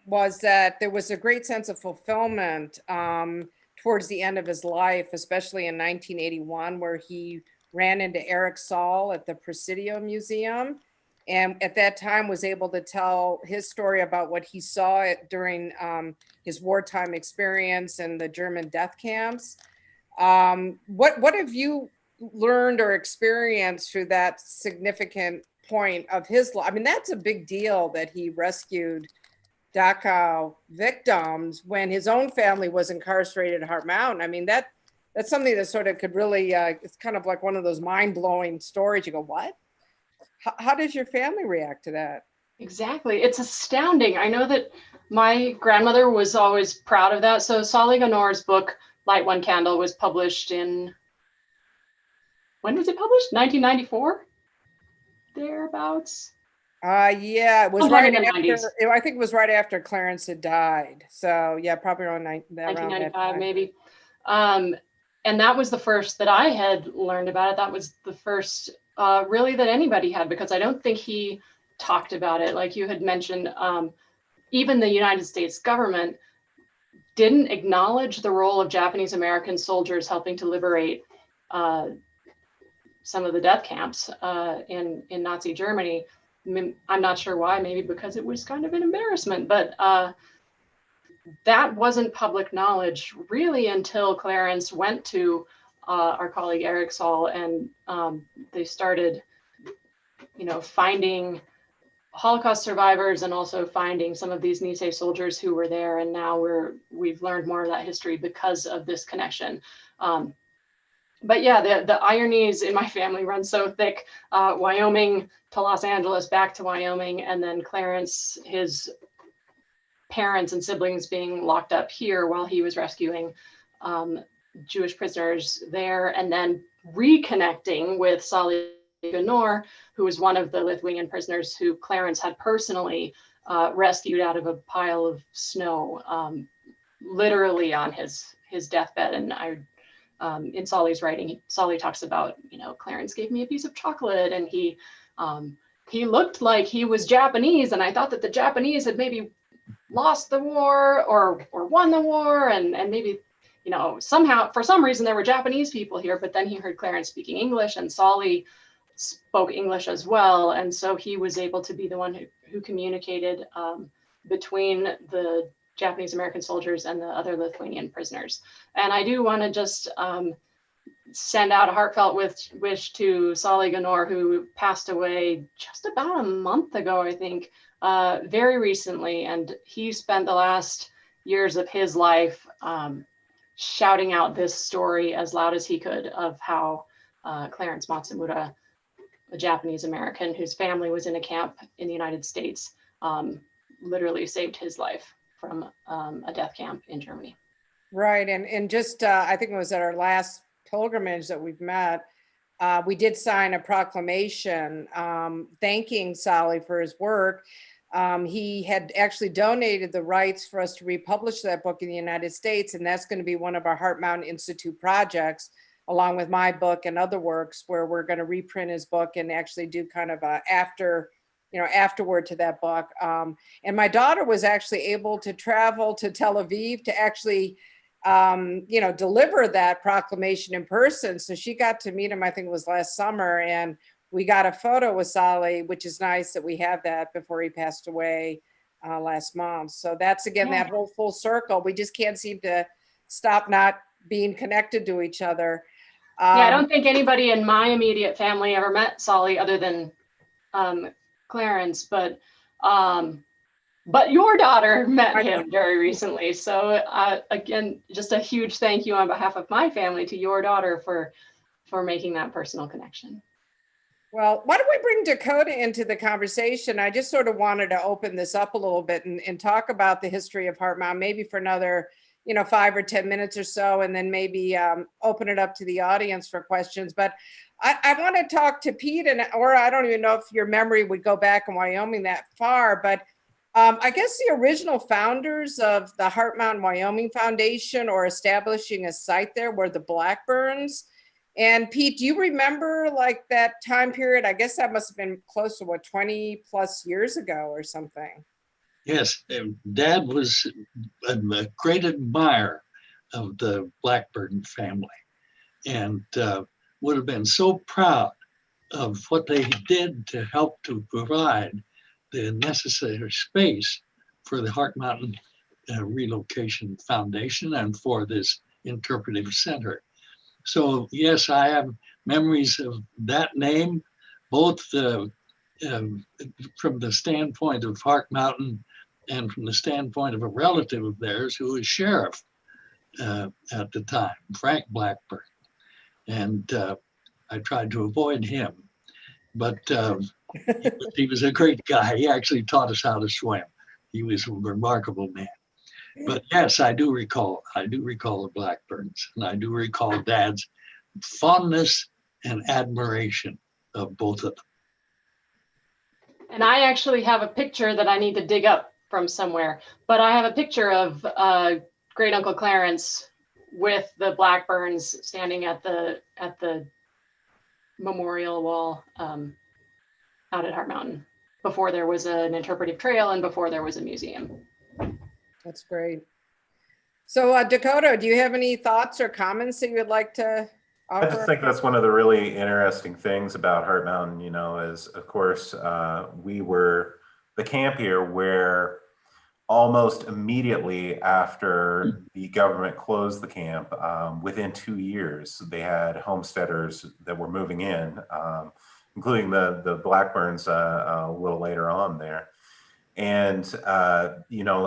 was that there was a great sense of fulfillment towards the end of his life, especially in 1981, where he ran into Eric Saul at the Presidio Museum. And at that time was able to tell his story about what he saw during his wartime experience in the German death camps. What have you learned or experienced through that significant point of his life? I mean, that's a big deal that he rescued Dachau victims when his own family was incarcerated at Heart Mountain. I mean, that's something that sort of could really, it's kind of like one of those mind-blowing stories. You go, what? How does your family react to that? Exactly. It's astounding. I know that my grandmother was always proud of that. So Solly Ganor's book, Light One Candle, was published in, when was it published? 1994? Thereabouts. Yeah, it was Sometime right in the after, 90s. I think it was right after Clarence had died. So yeah, probably around 1995 maybe. And that was the first that I had learned about it. That was the first really that anybody had, because I don't think he talked about it. Like you had mentioned, even the United States government didn't acknowledge the role of Japanese American soldiers helping to liberate some of the death camps in Nazi Germany. I'm not sure why, maybe because it was kind of an embarrassment, but that wasn't public knowledge really until Clarence went to our colleague Eric Saul, and they started, finding Holocaust survivors and also finding some of these Nisei soldiers who were there. And now we've learned more of that history because of this connection. But yeah, the ironies in my family run so thick. Wyoming to Los Angeles, back to Wyoming, and then Clarence, his parents and siblings being locked up here while he was rescuing Jewish prisoners there, and then reconnecting with Solly Ganor, who was one of the Lithuanian prisoners who Clarence had personally rescued out of a pile of snow, literally on his deathbed. And in Solly's writing, Solly talks about, Clarence gave me a piece of chocolate, and he looked like he was Japanese, and I thought that the Japanese had maybe lost the war or won the war, and maybe, somehow, for some reason, there were Japanese people here, but then he heard Clarence speaking English, and Solly spoke English as well. And so he was able to be the one who communicated between the Japanese American soldiers and the other Lithuanian prisoners. And I do want to just send out a heartfelt wish to Solly Ganor, who passed away just about a month ago, I think, very recently. And he spent the last years of his life shouting out this story as loud as he could of how Clarence Matsumura, a Japanese American whose family was in a camp in the United States, literally saved his life from a death camp in Germany. Right, and just, I think it was at our last pilgrimage that we've met, we did sign a proclamation thanking Solly for his work. He had actually donated the rights for us to republish that book in the United States, and that's going to be one of our Heart Mountain Institute projects, along with my book and other works, where we're going to reprint his book and actually do kind of a afterword to that book. And my daughter was actually able to travel to Tel Aviv to actually, deliver that proclamation in person. So she got to meet him, I think it was last summer, and we got a photo with Solly, which is nice that we have that before he passed away last month. So that's, again, that whole full circle. We just can't seem to stop not being connected to each other. Yeah, I don't think anybody in my immediate family ever met Solly other than Clarence, but your daughter met him very recently. So again, just a huge thank you on behalf of my family to your daughter for making that personal connection. Well, why don't we bring Dakota into the conversation? I just sort of wanted to open this up a little bit and talk about the history of Heart Mountain, maybe for another 5 or 10 minutes or so, and then maybe open it up to the audience for questions. But I want to talk to Pete, or I don't even know if your memory would go back in Wyoming that far, but I guess the original founders of the Heart Mountain Wyoming Foundation, or establishing a site there, were the Blackburns. And Pete, do you remember like that time period? I guess that must have been close to 20 plus years ago or something. Yes, Dad was a great admirer of the Blackburn family, and would have been so proud of what they did to help to provide the necessary space for the Heart Mountain Relocation Foundation and for this interpretive center. So yes, I have memories of that name, both from the standpoint of Heart Mountain and from the standpoint of a relative of theirs who was sheriff at the time, Frank Blackburn. And I tried to avoid him, but he was a great guy. He actually taught us how to swim. He was a remarkable man. But yes, I do recall the Blackburns, and I do recall Dad's fondness and admiration of both of them. And I actually have a picture that I need to dig up from somewhere, but I have a picture of great Uncle Clarence with the Blackburns standing at the memorial wall out at Heart Mountain, before there was an interpretive trail and before there was a museum. That's great. So Dakota, do you have any thoughts or comments that you would like to offer? I just think that's one of the really interesting things about Heart Mountain, is of course, we were the camp here where almost immediately after the government closed the camp, within 2 years, they had homesteaders that were moving in, including the Blackburns a little later on there. And,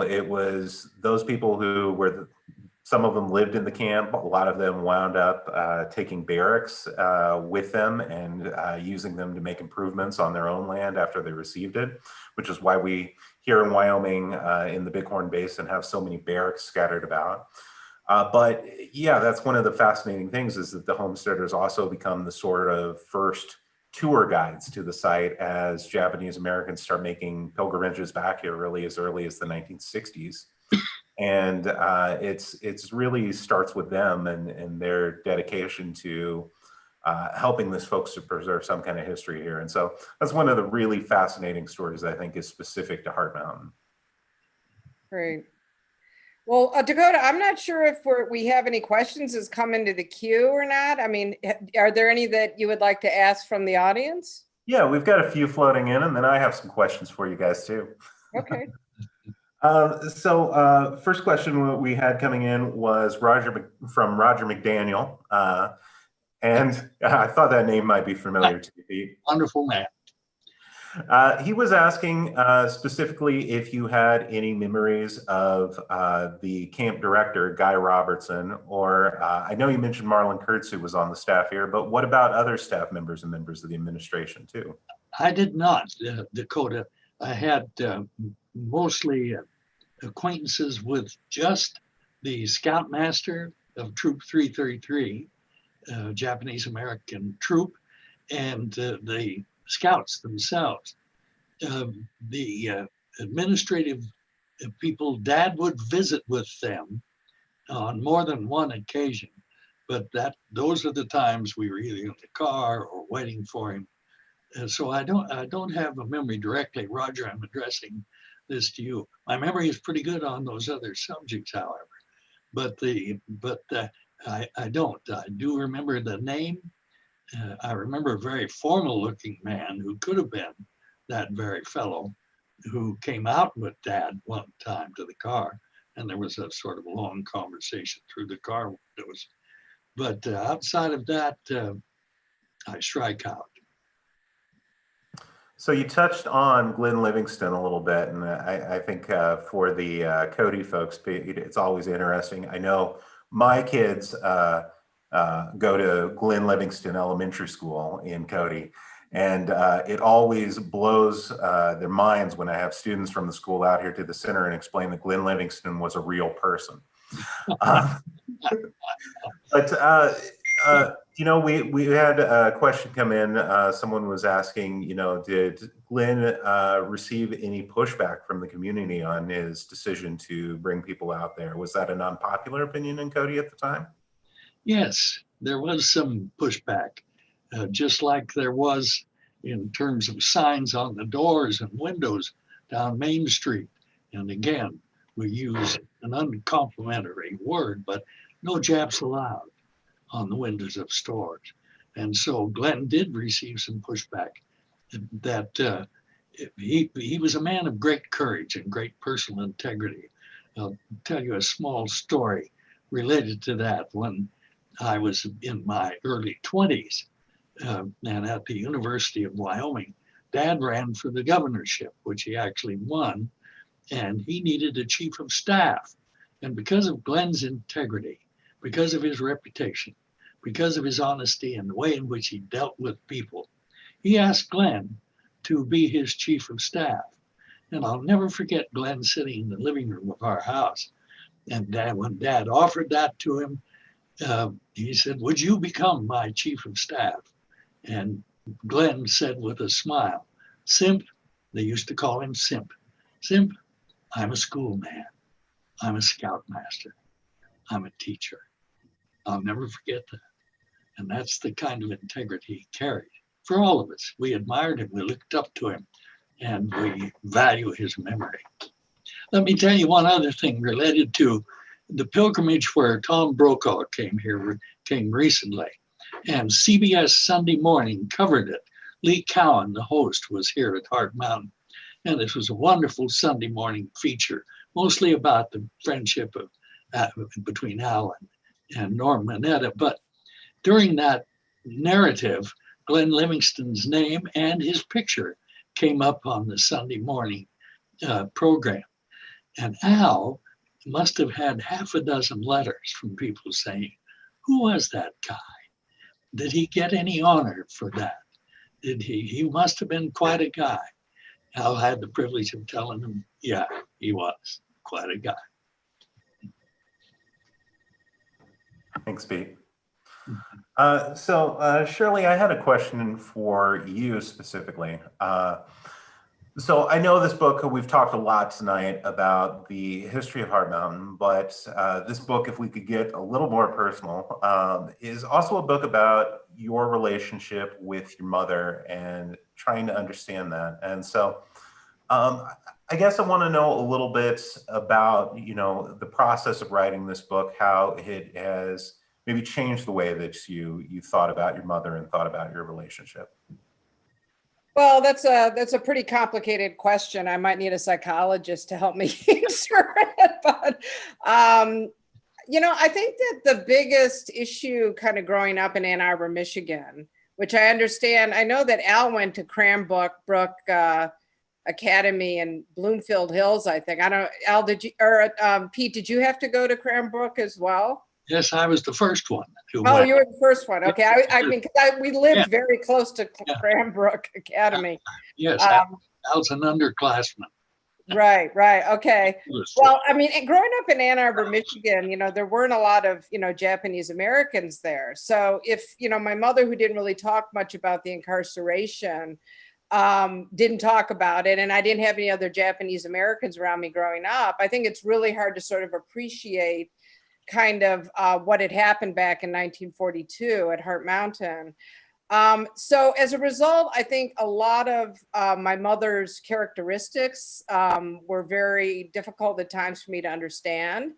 it was those people who were, some of them lived in the camp. A lot of them wound up taking barracks with them and using them to make improvements on their own land after they received it, which is why we here in Wyoming in the Bighorn Basin have so many barracks scattered about. But yeah, that's one of the fascinating things, is that the homesteaders also become the sort of first tour guides to the site as Japanese Americans start making pilgrimages back here really as early as the 1960s. And it's really starts with them and their dedication to helping these folks to preserve some kind of history here. And so that's one of the really fascinating stories I think is specific to Heart Mountain. Great. Well, Dakota, I'm not sure if we have any questions that's come into the queue or not. I mean, are there any that you would like to ask from the audience? Yeah, we've got a few floating in, and then I have some questions for you guys too. Okay. First question we had coming in was from Roger McDaniel. And I thought that name might be familiar to you, Pete. Wonderful man. He was asking specifically if you had any memories of the camp director, Guy Robertson, or I know you mentioned Marlon Kurtz, who was on the staff here, but what about other staff members and members of the administration too? I did not, Dakota. I had mostly acquaintances with just the scoutmaster of Troop 333, Japanese American troop, and the scouts themselves. The administrative people, Dad would visit with them on more than one occasion, but those are the times we were either in the car or waiting for him. And so I don't have a memory directly. Roger, I'm addressing this to you. My memory is pretty good on those other subjects, however, but I don't. I do remember the name. I remember a very formal looking man who could have been that very fellow who came out with Dad one time to the car, and there was a sort of long conversation through the car windows. But outside of that, I strike out. So you touched on Glenn Livingston a little bit, and I think for the Cody folks, it's always interesting. I know my kids go to Glenn Livingston Elementary School in Cody, and it always blows their minds when I have students from the school out here to the center and explain that Glenn Livingston was a real person. You know, we had a question come in. Someone was asking, you know, did Glenn receive any pushback from the community on his decision to bring people out there? Was that an unpopular opinion in Cody at the time? Yes, there was some pushback, just like there was in terms of signs on the doors and windows down Main Street. And again, we use an uncomplimentary word, but no Japs allowed on the windows of stores. And so Glenn did receive some pushback that he was a man of great courage and great personal integrity. I'll tell you a small story related to that. When I was in my early 20s and at the University of Wyoming, Dad ran for the governorship, which he actually won, and he needed a chief of staff. And because of Glenn's integrity, because of his reputation, because of his honesty and the way in which he dealt with people, he asked Glenn to be his chief of staff. And I'll never forget Glenn sitting in the living room of our house. And when Dad offered that to him, he said, "Would you become my chief of staff?" And Glenn said with a smile, "Simp," they used to call him Simp, "Simp, I'm a schoolman. I'm a scoutmaster. I'm a teacher." I'll never forget that. And that's the kind of integrity he carried. For all of us, we admired him, we looked up to him, and we value his memory. Let me tell you one other thing related to the pilgrimage where Tom Brokaw came recently. And CBS Sunday Morning covered it. Lee Cowan, the host, was here at Heart Mountain. And this was a wonderful Sunday morning feature, mostly about the friendship between Al and Norm Mineta. But during that narrative, Glenn Livingston's name and his picture came up on the Sunday morning program. And Al must have had half a dozen letters from people saying, "Who was that guy? Did he get any honor for that? Did he must have been quite a guy." Al had the privilege of telling him, yeah, he was quite a guy. Thanks, Pete. Shirley, I had a question for you specifically. So I know this book, we've talked a lot tonight about the history of Heart Mountain, but this book, if we could get a little more personal, is also a book about your relationship with your mother and trying to understand that. And so um, I guess I want to know a little bit about, the process of writing this book, how it has maybe changed the way that you thought about your mother and thought about your relationship. Well, that's a pretty complicated question. I might need a psychologist to help me answer it. But I think that the biggest issue kind of growing up in Ann Arbor, Michigan, which I understand, I know that Al went to Cranbrook Academy in Bloomfield Hills, I think. I don't know, Al, did you, or Pete, did you have to go to Cranbrook as well? Yes, I was the first one who Oh, went. you were the first one. Okay. I mean, 'cause we lived Yeah. very close to Yeah. Cranbrook Academy. Yes, Um, I was an underclassman. right. Okay. Well, I mean, growing up in Ann Arbor, Michigan, there weren't a lot of, Japanese Americans there. So if, my mother, who didn't really talk much about the incarceration, didn't talk about it, and I didn't have any other Japanese Americans around me growing up, I think it's really hard to sort of appreciate kind of what had happened back in 1942 at Heart Mountain. So as a result, I think a lot of my mother's characteristics were very difficult at times for me to understand.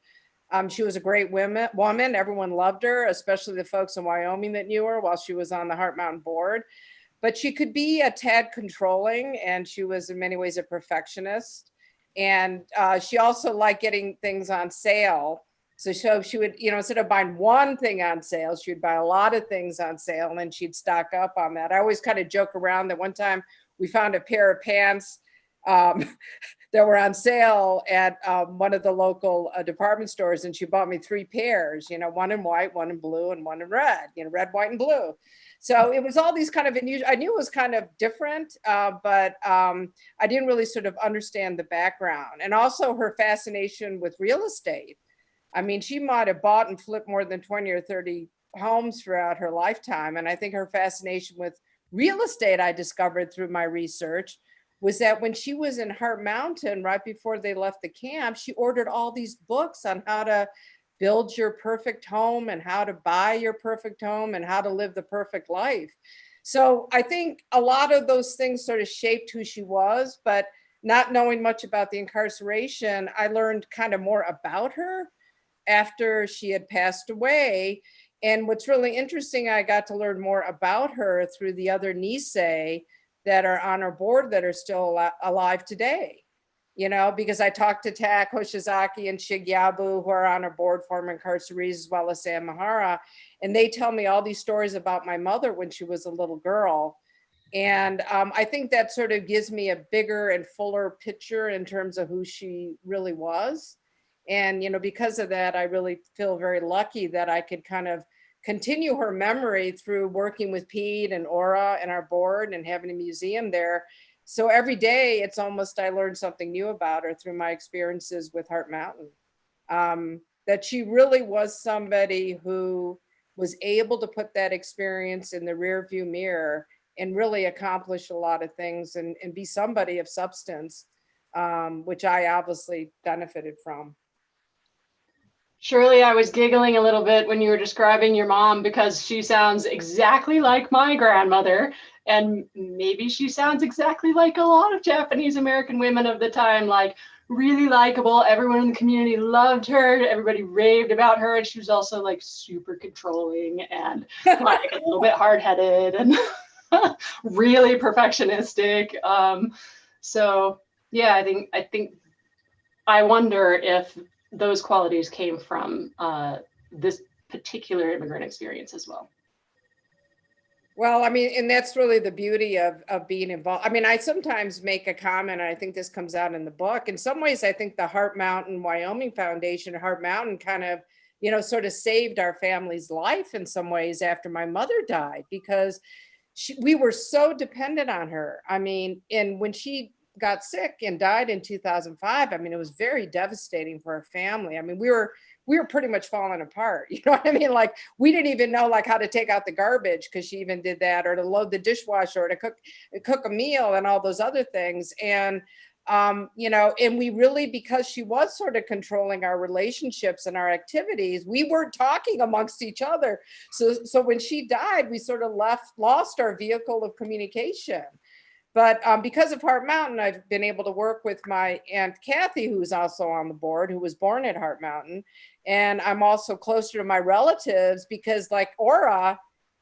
She was a great woman. Everyone loved her, especially the folks in Wyoming that knew her while she was on the Heart Mountain board. But she could be a tad controlling, and she was in many ways a perfectionist. And she also liked getting things on sale. So she would, instead of buying one thing on sale, she would buy a lot of things on sale, and then she'd stock up on that. I always kind of joke around that one time we found a pair of pants um, that were on sale at one of the local department stores, and she bought me 3 pairs, one in white, one in blue, and one in red, red, white, and blue. So it was all these kind of unusual. I knew it was kind of different, but I didn't really sort of understand the background. And also her fascination with real estate. I mean, she might have bought and flipped more than 20 or 30 homes throughout her lifetime. And I think her fascination with real estate, I discovered through my research, was that when she was in Heart Mountain, right before they left the camp, she ordered all these books on how to build your perfect home and how to buy your perfect home and how to live the perfect life. So I think a lot of those things sort of shaped who she was, but not knowing much about the incarceration, I learned kind of more about her after she had passed away. And what's really interesting, I got to learn more about her through the other Nisei that are on our board that are still alive today. Because I talked to Tak Hoshizaki and Shigyabu, who are on our board, former incarcerees, as well as Sam Mahara. And they tell me all these stories about my mother when she was a little girl. And I think that sort of gives me a bigger and fuller picture in terms of who she really was. And, because of that, I really feel very lucky that I could kind of continue her memory through working with Pete and Aura and our board and having a museum there. So every day it's almost, I learned something new about her through my experiences with Heart Mountain. That she really was somebody who was able to put that experience in the rear view mirror and really accomplish a lot of things and be somebody of substance, which I obviously benefited from. Shirley, I was giggling a little bit when you were describing your mom because she sounds exactly like my grandmother. And maybe she sounds exactly like a lot of Japanese American women of the time, like really likable. Everyone in the community loved her. Everybody raved about her. And she was also like super controlling and like a little bit hard-headed and really perfectionistic. So yeah, I think I wonder if those qualities came from this particular immigrant experience as well. Well, I mean, and that's really the beauty of being involved. I mean, I sometimes make a comment, and I think this comes out in the book. In some ways, I think the Heart Mountain Wyoming Foundation, Heart Mountain kind of, sort of saved our family's life in some ways after my mother died, because we were so dependent on her. I mean, and when she got sick and died in 2005, I mean, it was very devastating for our family. I mean, we were we were pretty much falling apart. You know what I mean? Like, we didn't even know like how to take out the garbage, because she even did that, or to load the dishwasher, or to cook a meal, and all those other things. And you know, and we really, because she was sort of controlling our relationships and our activities, we weren't talking amongst each other. So when she died, we sort of lost our vehicle of communication. But because of Heart Mountain, I've been able to work with my Aunt Kathy, who's also on the board, who was born at Heart Mountain. And I'm also closer to my relatives, because like Aura,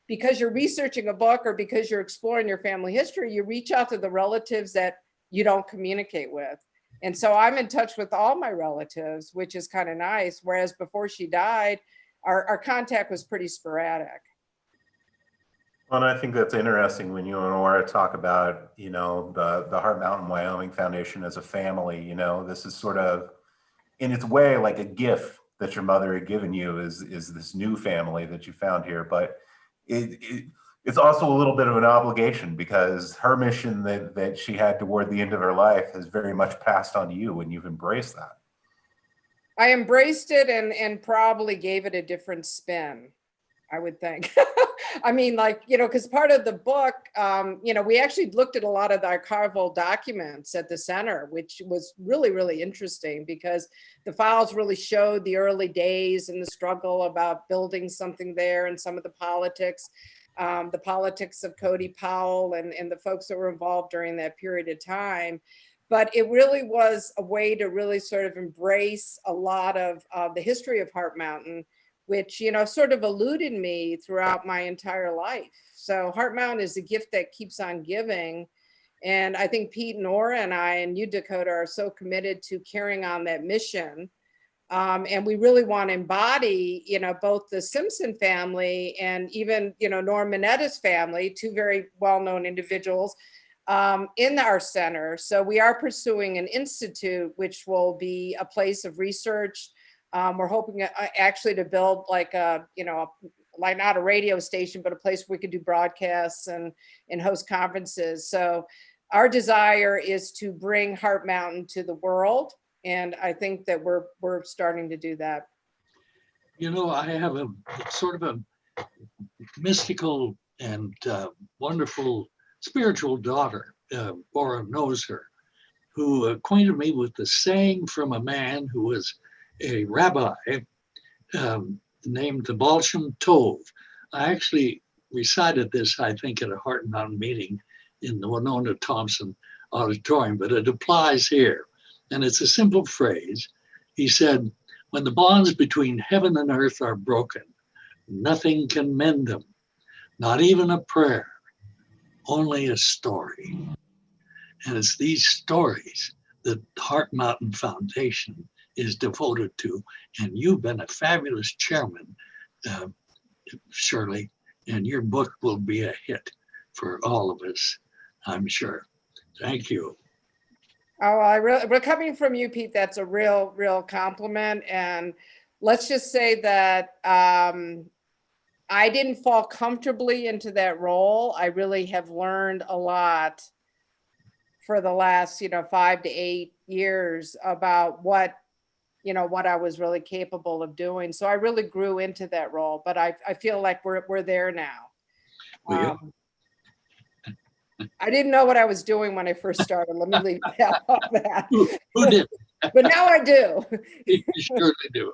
because you're researching a book or because you're exploring your family history, you reach out to the relatives that you don't communicate with. And so I'm in touch with all my relatives, which is kind of nice. Whereas before she died, our contact was pretty sporadic. Well, and I think that's interesting when you and Aura talk about, you know, the Heart Mountain Wyoming Foundation as a family. You know, this is sort of, in its way, like a gift that your mother had given you, is this new family that you found here. But it's also a little bit of an obligation, because her mission that she had toward the end of her life has very much passed on to you, and you've embraced that. I embraced it and probably gave it a different spin, I would think. I mean, like, you know, because part of the book, you know, we actually looked at a lot of the archival documents at the center, which was really, really interesting, because the files really showed the early days and the struggle about building something there, and some of the politics of Cody Powell and the folks that were involved during that period of time. But it really was a way to really sort of embrace a lot of the history of Heart Mountain, which, you know, sort of eluded me throughout my entire life. So Heart Mountain is a gift that keeps on giving. And I think Pete and Nora and I and you, Dakota, are so committed to carrying on that mission. And we really want to embody, you know, both the Simpson family and even, you know, Norm Minetta's family, two very well-known individuals, in our center. So we are pursuing an institute, which will be a place of research. We're hoping actually to build like a, you know, like not a radio station, but a place where we could do broadcasts and host conferences. So our desire is to bring Heart Mountain to the world. And I think that we're starting to do that. You know, I have a sort of a mystical and wonderful spiritual daughter, Aura knows her, who acquainted me with the saying from a man who was a rabbi named the Balsham Tov. I actually recited this, I think, at a Heart Mountain meeting in the Winona Thompson Auditorium, but it applies here. And it's a simple phrase. He said, "When the bonds between heaven and earth are broken, nothing can mend them, not even a prayer, only a story." And it's these stories that Heart Mountain Foundation is devoted to. And you've been a fabulous chairman, Shirley, and your book will be a hit for all of us, I'm sure. Thank you. Oh, but coming from you, Pete, that's a real compliment. And let's just say that I didn't fall comfortably into that role. I really have learned a lot for the last, you know, 5 to 8 years about what I was really capable of doing. So I really grew into that role, but I feel like we're there now. Well, I didn't know what I was doing when I first started. Let me leave that. who did? But now I do. You surely do.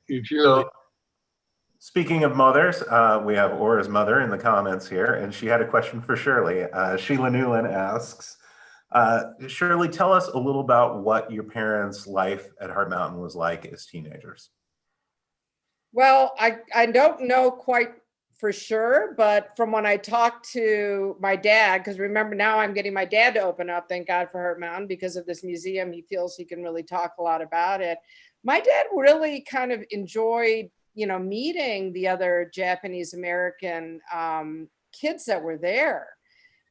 You surely. So, speaking of mothers, we have Aura's mother in the comments here, and she had a question for Shirley. Sheila Newlin asks, Shirley, tell us a little about what your parents' life at Heart Mountain was like as teenagers. Well, I don't know quite for sure, but from when I talked to my dad, because remember now I'm getting my dad to open up, thank God for Heart Mountain, because of this museum, he feels he can really talk a lot about it. My dad really kind of enjoyed, you know, meeting the other Japanese American kids that were there.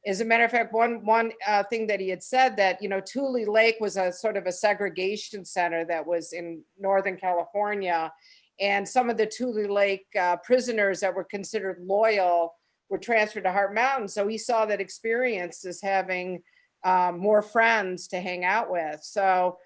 As a matter of fact, one thing that he had said that, you know, Tule Lake was a sort of a segregation center that was in Northern California. And some of the Tule Lake prisoners that were considered loyal were transferred to Heart Mountain. So he saw that experience as having more friends to hang out with. So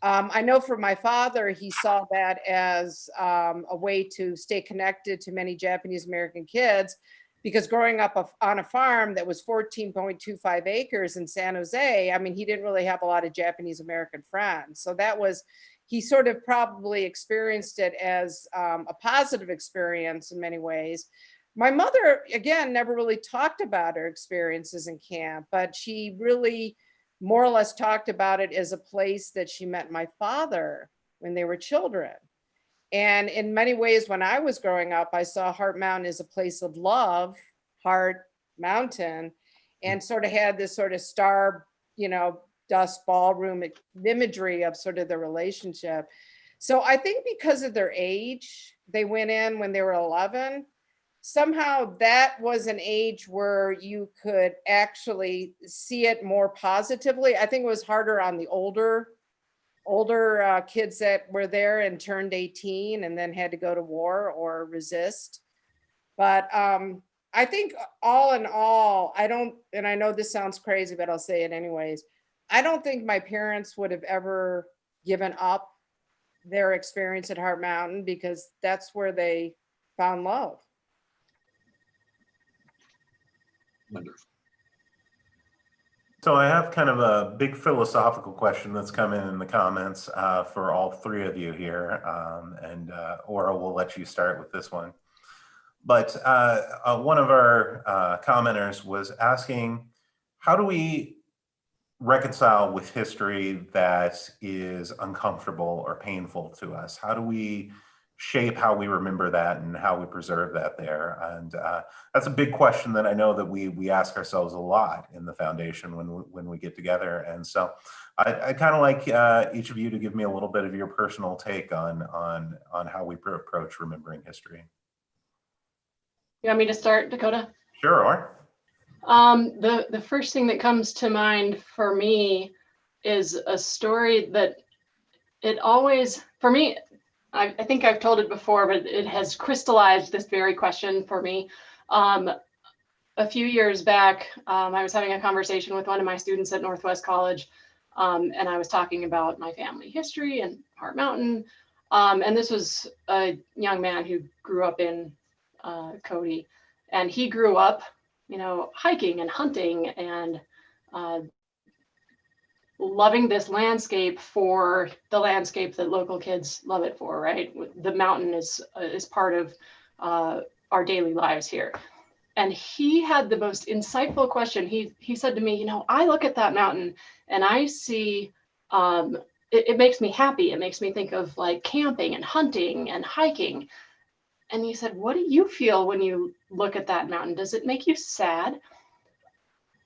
I know for my father, he saw that as a way to stay connected to many Japanese American kids, because growing up on a farm that was 14.25 acres in San Jose, I mean, he didn't really have a lot of Japanese American friends. So that was, he sort of probably experienced it as a positive experience in many ways. My mother, again, never really talked about her experiences in camp, but she really more or less talked about it as a place that she met my father when they were children. And in many ways, when I was growing up, I saw Heart Mountain as a place of love, Heart Mountain, and sort of had this sort of star, dust ballroom imagery of sort of the relationship. So I think because of their age, they went in when they were 11. Somehow that was an age where you could actually see it more positively. I think it was harder on the older kids that were there and turned 18 and then had to go to war or resist. But I think all in all, and I know this sounds crazy, but I'll say it anyways. I don't think my parents would have ever given up their experience at Heart Mountain, because that's where they found love. Wonderful. So I have kind of a big philosophical question that's come in the comments for all three of you here, and Aura, we'll let you start with this one. But one of our commenters was asking, how do we reconcile with history that is uncomfortable or painful to us? How do we shape how we remember that and how we preserve that there? And that's a big question that I know that we ask ourselves a lot in the foundation when we get together. And so I kind of like each of you to give me a little bit of your personal take on how we approach remembering history. You want me to start, Dakota? Sure. The first thing that comes to mind for me is a story that it always, for me, I think I've told it before, but it has crystallized this very question for me. A few years back, I was having a conversation with one of my students at Northwest College, and I was talking about my family history and Heart Mountain. And this was a young man who grew up in Cody, and he grew up, hiking and hunting and loving this landscape for the landscape that local kids love it for, right? The mountain is part of our daily lives here. And he had the most insightful question. He said to me, I look at that mountain and I see, it makes me happy. It makes me think of like camping and hunting and hiking. And he said, what do you feel when you look at that mountain? Does it make you sad?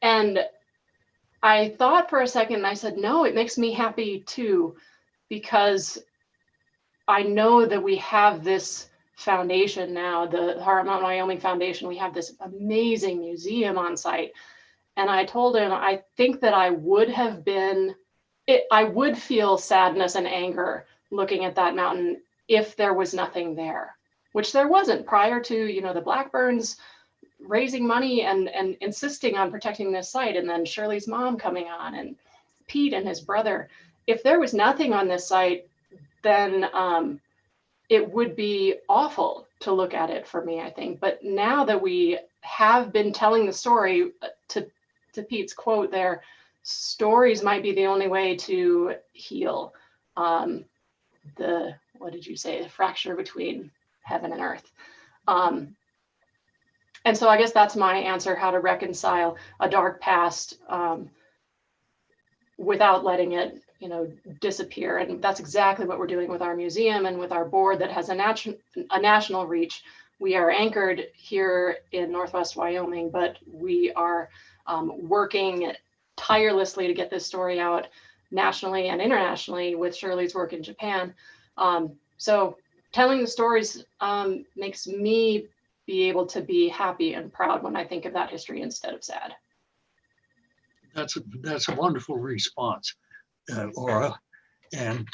And I thought for a second and I said, no, it makes me happy too, because I know that we have this foundation now, the Mountain Wyoming Foundation. We have this amazing museum on site. And I told him, I think that I would feel sadness and anger looking at that mountain if there was nothing there, which there wasn't prior to, the Blackburns raising money and insisting on protecting this site, and then Shirley's mom coming on, and Pete and his brother. If there was nothing on this site, then it would be awful to look at it for me, I think. But now that we have been telling the story, to Pete's quote there, stories might be the only way to heal what did you say? The fracture between heaven and earth. And so I guess that's my answer, how to reconcile a dark past without letting it, disappear. And that's exactly what we're doing with our museum and with our board that has a national reach. We are anchored here in Northwest Wyoming, but we are working tirelessly to get this story out nationally and internationally with Shirley's work in Japan. So telling the stories makes me be able to be happy and proud when I think of that history instead of sad. That's a wonderful response, Aura, and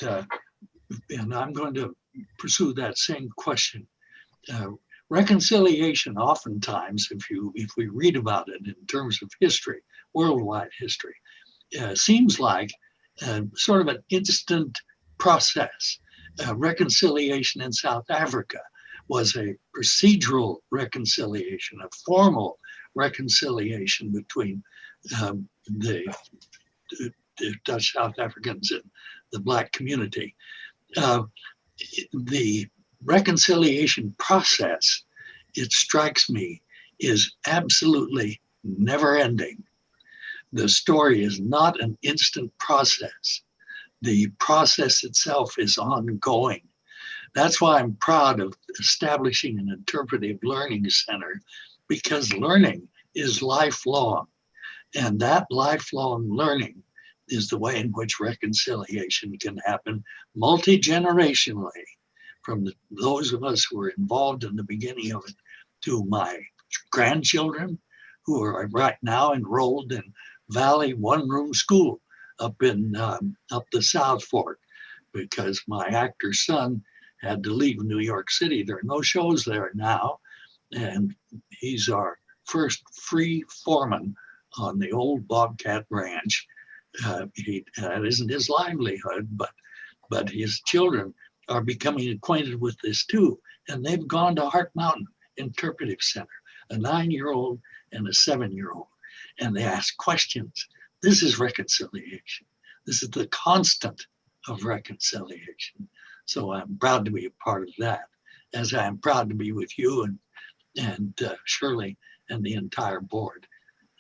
I'm going to pursue that same question. Reconciliation, oftentimes, if we read about it in terms of history, worldwide history, seems like sort of an instant process. Reconciliation in South Africa was a procedural reconciliation, a formal reconciliation between the Dutch South Africans and the Black community. The reconciliation process, it strikes me, is absolutely never ending. The story is not an instant process. The process itself is ongoing. That's why I'm proud of establishing an interpretive learning center, because learning is lifelong. And that lifelong learning is the way in which reconciliation can happen multi-generationally, from those of us who were involved in the beginning of it to my grandchildren who are right now enrolled in Valley one-room school up in up the South Fork, because my actor's son had to leave New York City. There are no shows there now, and he's our first free foreman on the old Bobcat Ranch. That isn't his livelihood, but his children are becoming acquainted with this too, and they've gone to Heart Mountain Interpretive Center, a 9-year-old and a 7-year-old, and they ask questions. This is reconciliation. This is the constant of reconciliation. So I'm proud to be a part of that, as I am proud to be with you and Shirley and the entire board.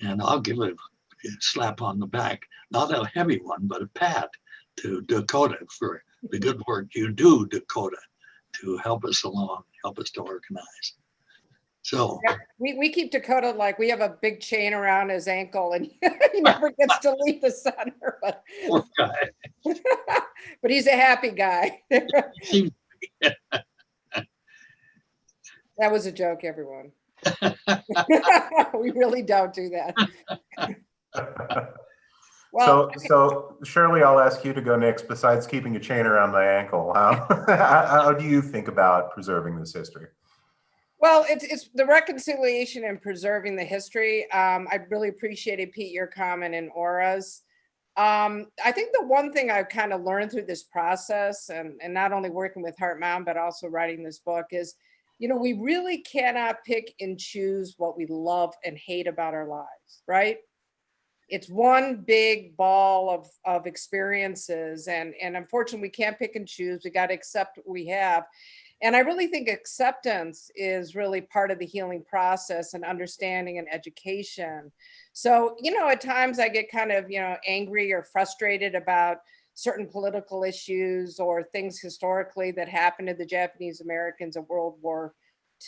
And I'll give it a slap on the back, not a heavy one, but a pat to Dakota for the good work you do, Dakota, to help us along, help us to organize. So Yeah, we keep Dakota like we have a big chain around his ankle, and he never gets to leave the center. But, poor guy. but he's a happy guy. Seems- That was a joke, everyone. We really don't do that. Well, So Shirley, I'll ask you to go next. Besides keeping a chain around my ankle, how do you think about preserving this history? well, it's the reconciliation and preserving the history. I really appreciated, Pete, your comment and Aura's. I think the one thing I've kind of learned through this process, and not only working with Heart Mountain, but also writing this book, is, we really cannot pick and choose what we love and hate about our lives, right? It's one big ball of experiences, and unfortunately we can't pick and choose. We got to accept what we have. And I really think acceptance is really part of the healing process, and understanding and education. So, at times I get kind of, angry or frustrated about certain political issues or things historically that happened to the Japanese Americans in World War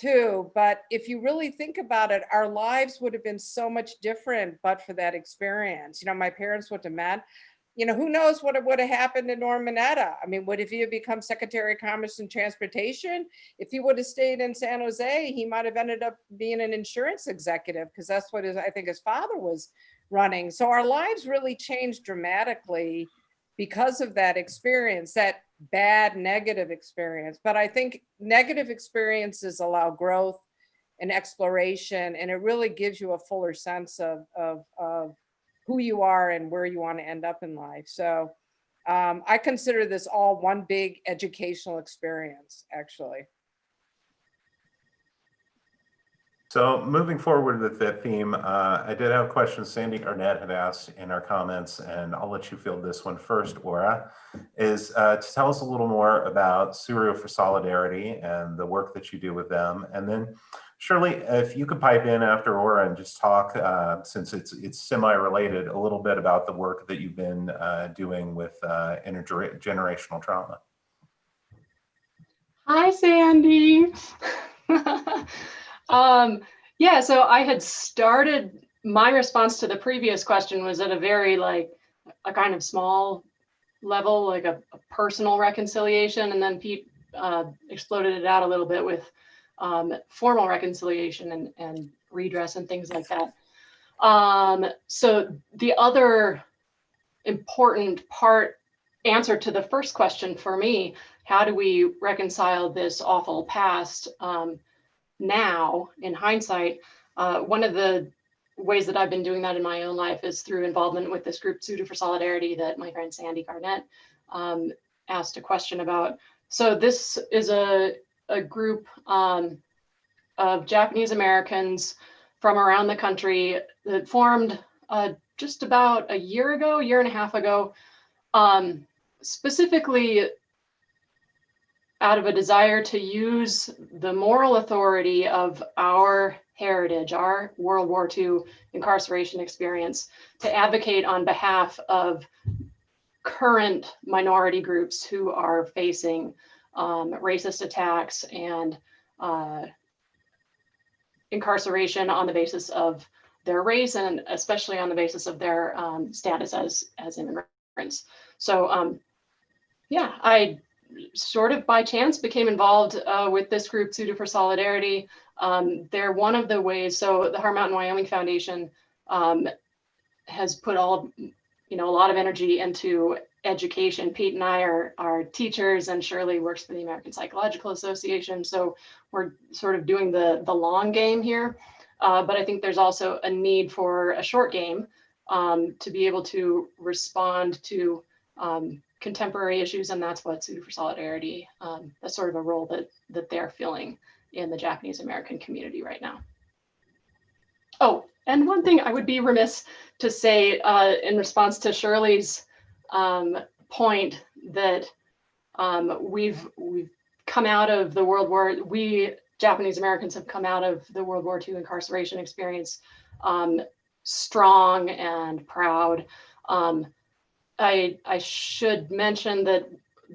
II. But if you really think about it, our lives would have been so much different but for that experience. My parents went to Med. Who knows what would have happened to Norm Mineta? I mean, would if he had become Secretary of Commerce and Transportation? If he would have stayed in San Jose, he might have ended up being an insurance executive, because that's what I think his father was running. So our lives really changed dramatically because of that experience, that bad, negative experience. But I think negative experiences allow growth and exploration, and it really gives you a fuller sense of who you are and where you want to end up in life. So I consider this all one big educational experience, actually. So moving forward with that theme, I did have a question Sandy Garnett had asked in our comments, and I'll let you field this one first, Aura, is to tell us a little more about Suryo for Solidarity and the work that you do with them. And then Shirley, if you could pipe in after Aura and just talk, since it's semi-related, a little bit about the work that you've been doing with intergenerational trauma. Hi, Sandy. Yeah, so I had started, my response to the previous question was at a very a kind of small level, like a personal reconciliation. And then Pete exploded it out a little bit with formal reconciliation and redress and things like that. So the other important answer to the first question for me, how do we reconcile this awful past now in hindsight? One of the ways that I've been doing that in my own life is through involvement with this group, Suryo for Solidarity, that my friend Sandy Garnett asked a question about. So this is a group of Japanese Americans from around the country that formed just about a year and a half ago, specifically out of a desire to use the moral authority of our heritage, our World War II incarceration experience, to advocate on behalf of current minority groups who are facing racist attacks and incarceration on the basis of their race, and especially on the basis of their status as immigrants. So yeah, I sort of by chance became involved with this group, Suited for Solidarity. They're one of the ways, so the Mountain Wyoming Foundation has put a lot of energy into education. Pete and I are teachers, and Shirley works for the American Psychological Association. So we're sort of doing the long game here. But I think there's also a need for a short game to be able to respond to contemporary issues. And that's what Suited for Solidarity, that's sort of a role that they're filling in the Japanese American community right now. Oh, and one thing I would be remiss to say in response to Shirley's point that we've come out of the World War, we Japanese Americans have come out of the World War II incarceration experience strong and proud. I should mention that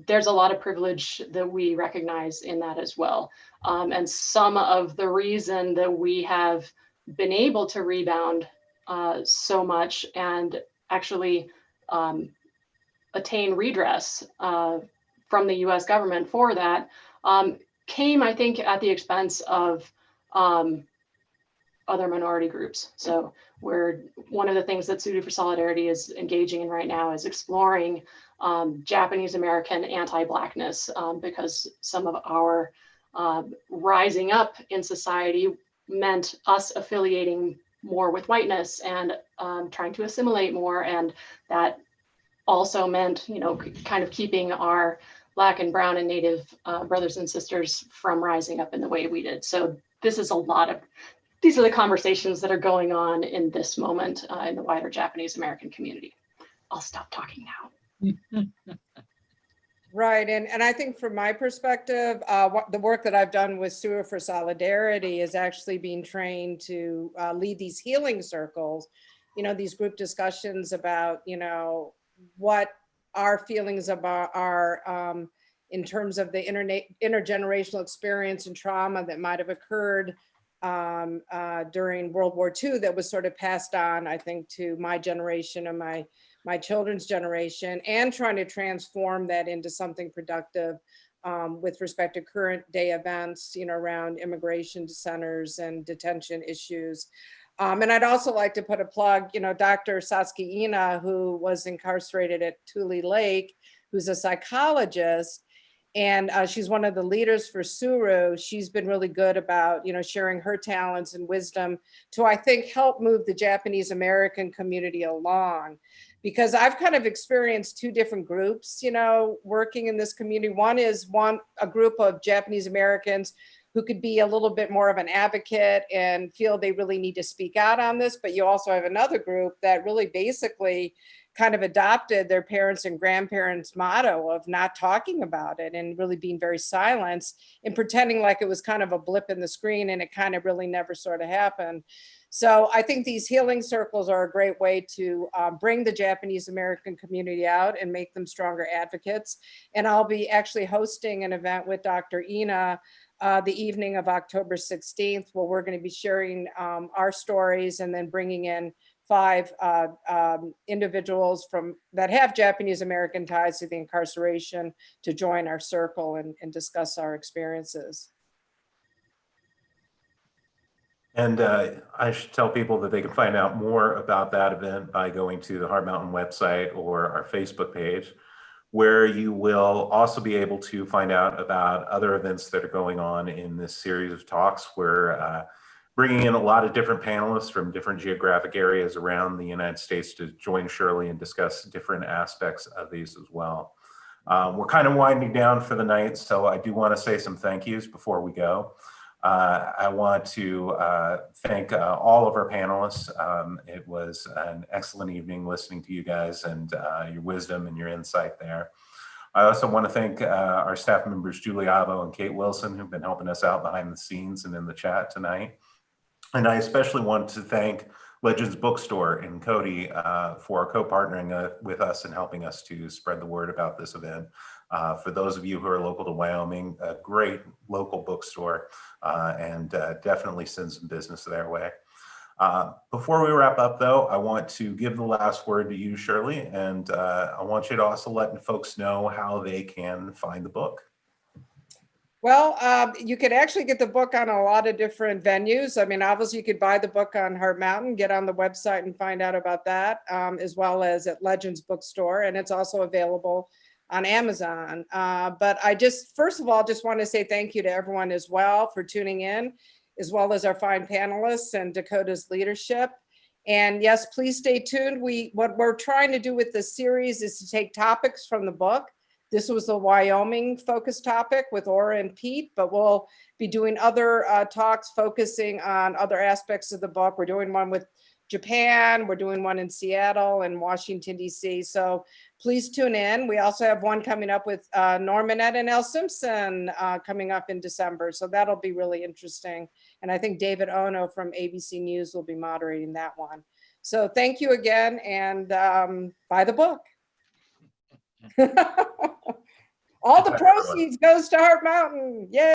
there's a lot of privilege that we recognize in that as well. And some of the reason that we have been able to rebound so much and actually attain redress from the US government for that came, I think, at the expense of other minority groups. So one of the things that Suited for Solidarity is engaging in right now is exploring Japanese American anti-Blackness, because some of our rising up in society meant us affiliating more with whiteness and trying to assimilate more. And that also meant, kind of keeping our Black and Brown and Native brothers and sisters from rising up in the way we did. So these are the conversations that are going on in this moment in the wider Japanese American community. I'll stop talking now. Right, and I think from my perspective, the work that I've done with Suited for Solidarity is actually being trained to lead these healing circles, these group discussions about, what our feelings about are in terms of the intergenerational experience and trauma that might have occurred during World War II that was sort of passed on, I think, to my generation and my children's generation, and trying to transform that into something productive with respect to current day events, around immigration centers and detention issues. And I'd also like to put a plug, Dr. Satsuko Ina, who was incarcerated at Tule Lake, who's a psychologist, and she's one of the leaders for Suru. She's been really good about, sharing her talents and wisdom to, I think, help move the Japanese American community along. Because I've kind of experienced two different groups, working in this community. One is a group of Japanese Americans who could be a little bit more of an advocate and feel they really need to speak out on this. But you also have another group that really basically kind of adopted their parents' and grandparents' motto of not talking about it and really being very silent and pretending like it was kind of a blip in the screen, and it kind of really never sort of happened. So I think these healing circles are a great way to bring the Japanese American community out and make them stronger advocates. And I'll be actually hosting an event with Dr. Ina the evening of October 16th, where we're going to be sharing our stories and then bringing in 5 individuals that have Japanese American ties to the incarceration to join our circle and discuss our experiences. And I should tell people that they can find out more about that event by going to the Hard Mountain website or our Facebook page, where you will also be able to find out about other events that are going on in this series of talks. We're bringing in a lot of different panelists from different geographic areas around the United States to join Shirley and discuss different aspects of these as well. We're kind of winding down for the night, so I do want to say some thank yous before we go. I want to thank all of our panelists. It was an excellent evening listening to you guys and your wisdom and your insight there. I also want to thank our staff members, Julie Avo and Kate Wilson, who've been helping us out behind the scenes and in the chat tonight. And I especially want to thank Legends Bookstore in Cody for co-partnering with us and helping us to spread the word about this event. For those of you who are local to Wyoming, a great local bookstore and definitely send some business their way. Before we wrap up though, I want to give the last word to you, Shirley, and I want you to also let folks know how they can find the book. Well, you could actually get the book on a lot of different venues. I mean, obviously you could buy the book on Heart Mountain, get on the website and find out about that, as well as at Legends Bookstore. And it's also available on Amazon. But I just, first of all, just want to say thank you to everyone as well for tuning in, as well as our fine panelists and Dakota's leadership. And yes, please stay tuned. What we're trying to do with this series is to take topics from the book. This was the Wyoming focus topic with Ora and Pete, but we'll be doing other talks focusing on other aspects of the book. We're doing one with Japan, we're doing one in Seattle and Washington, D.C. So please tune in. We also have one coming up with Normanette and El Simpson coming up in December. So that'll be really interesting. And I think David Ono from ABC News will be moderating that one. So thank you again, and buy the book. All the proceeds goes to Heart Mountain. Yay.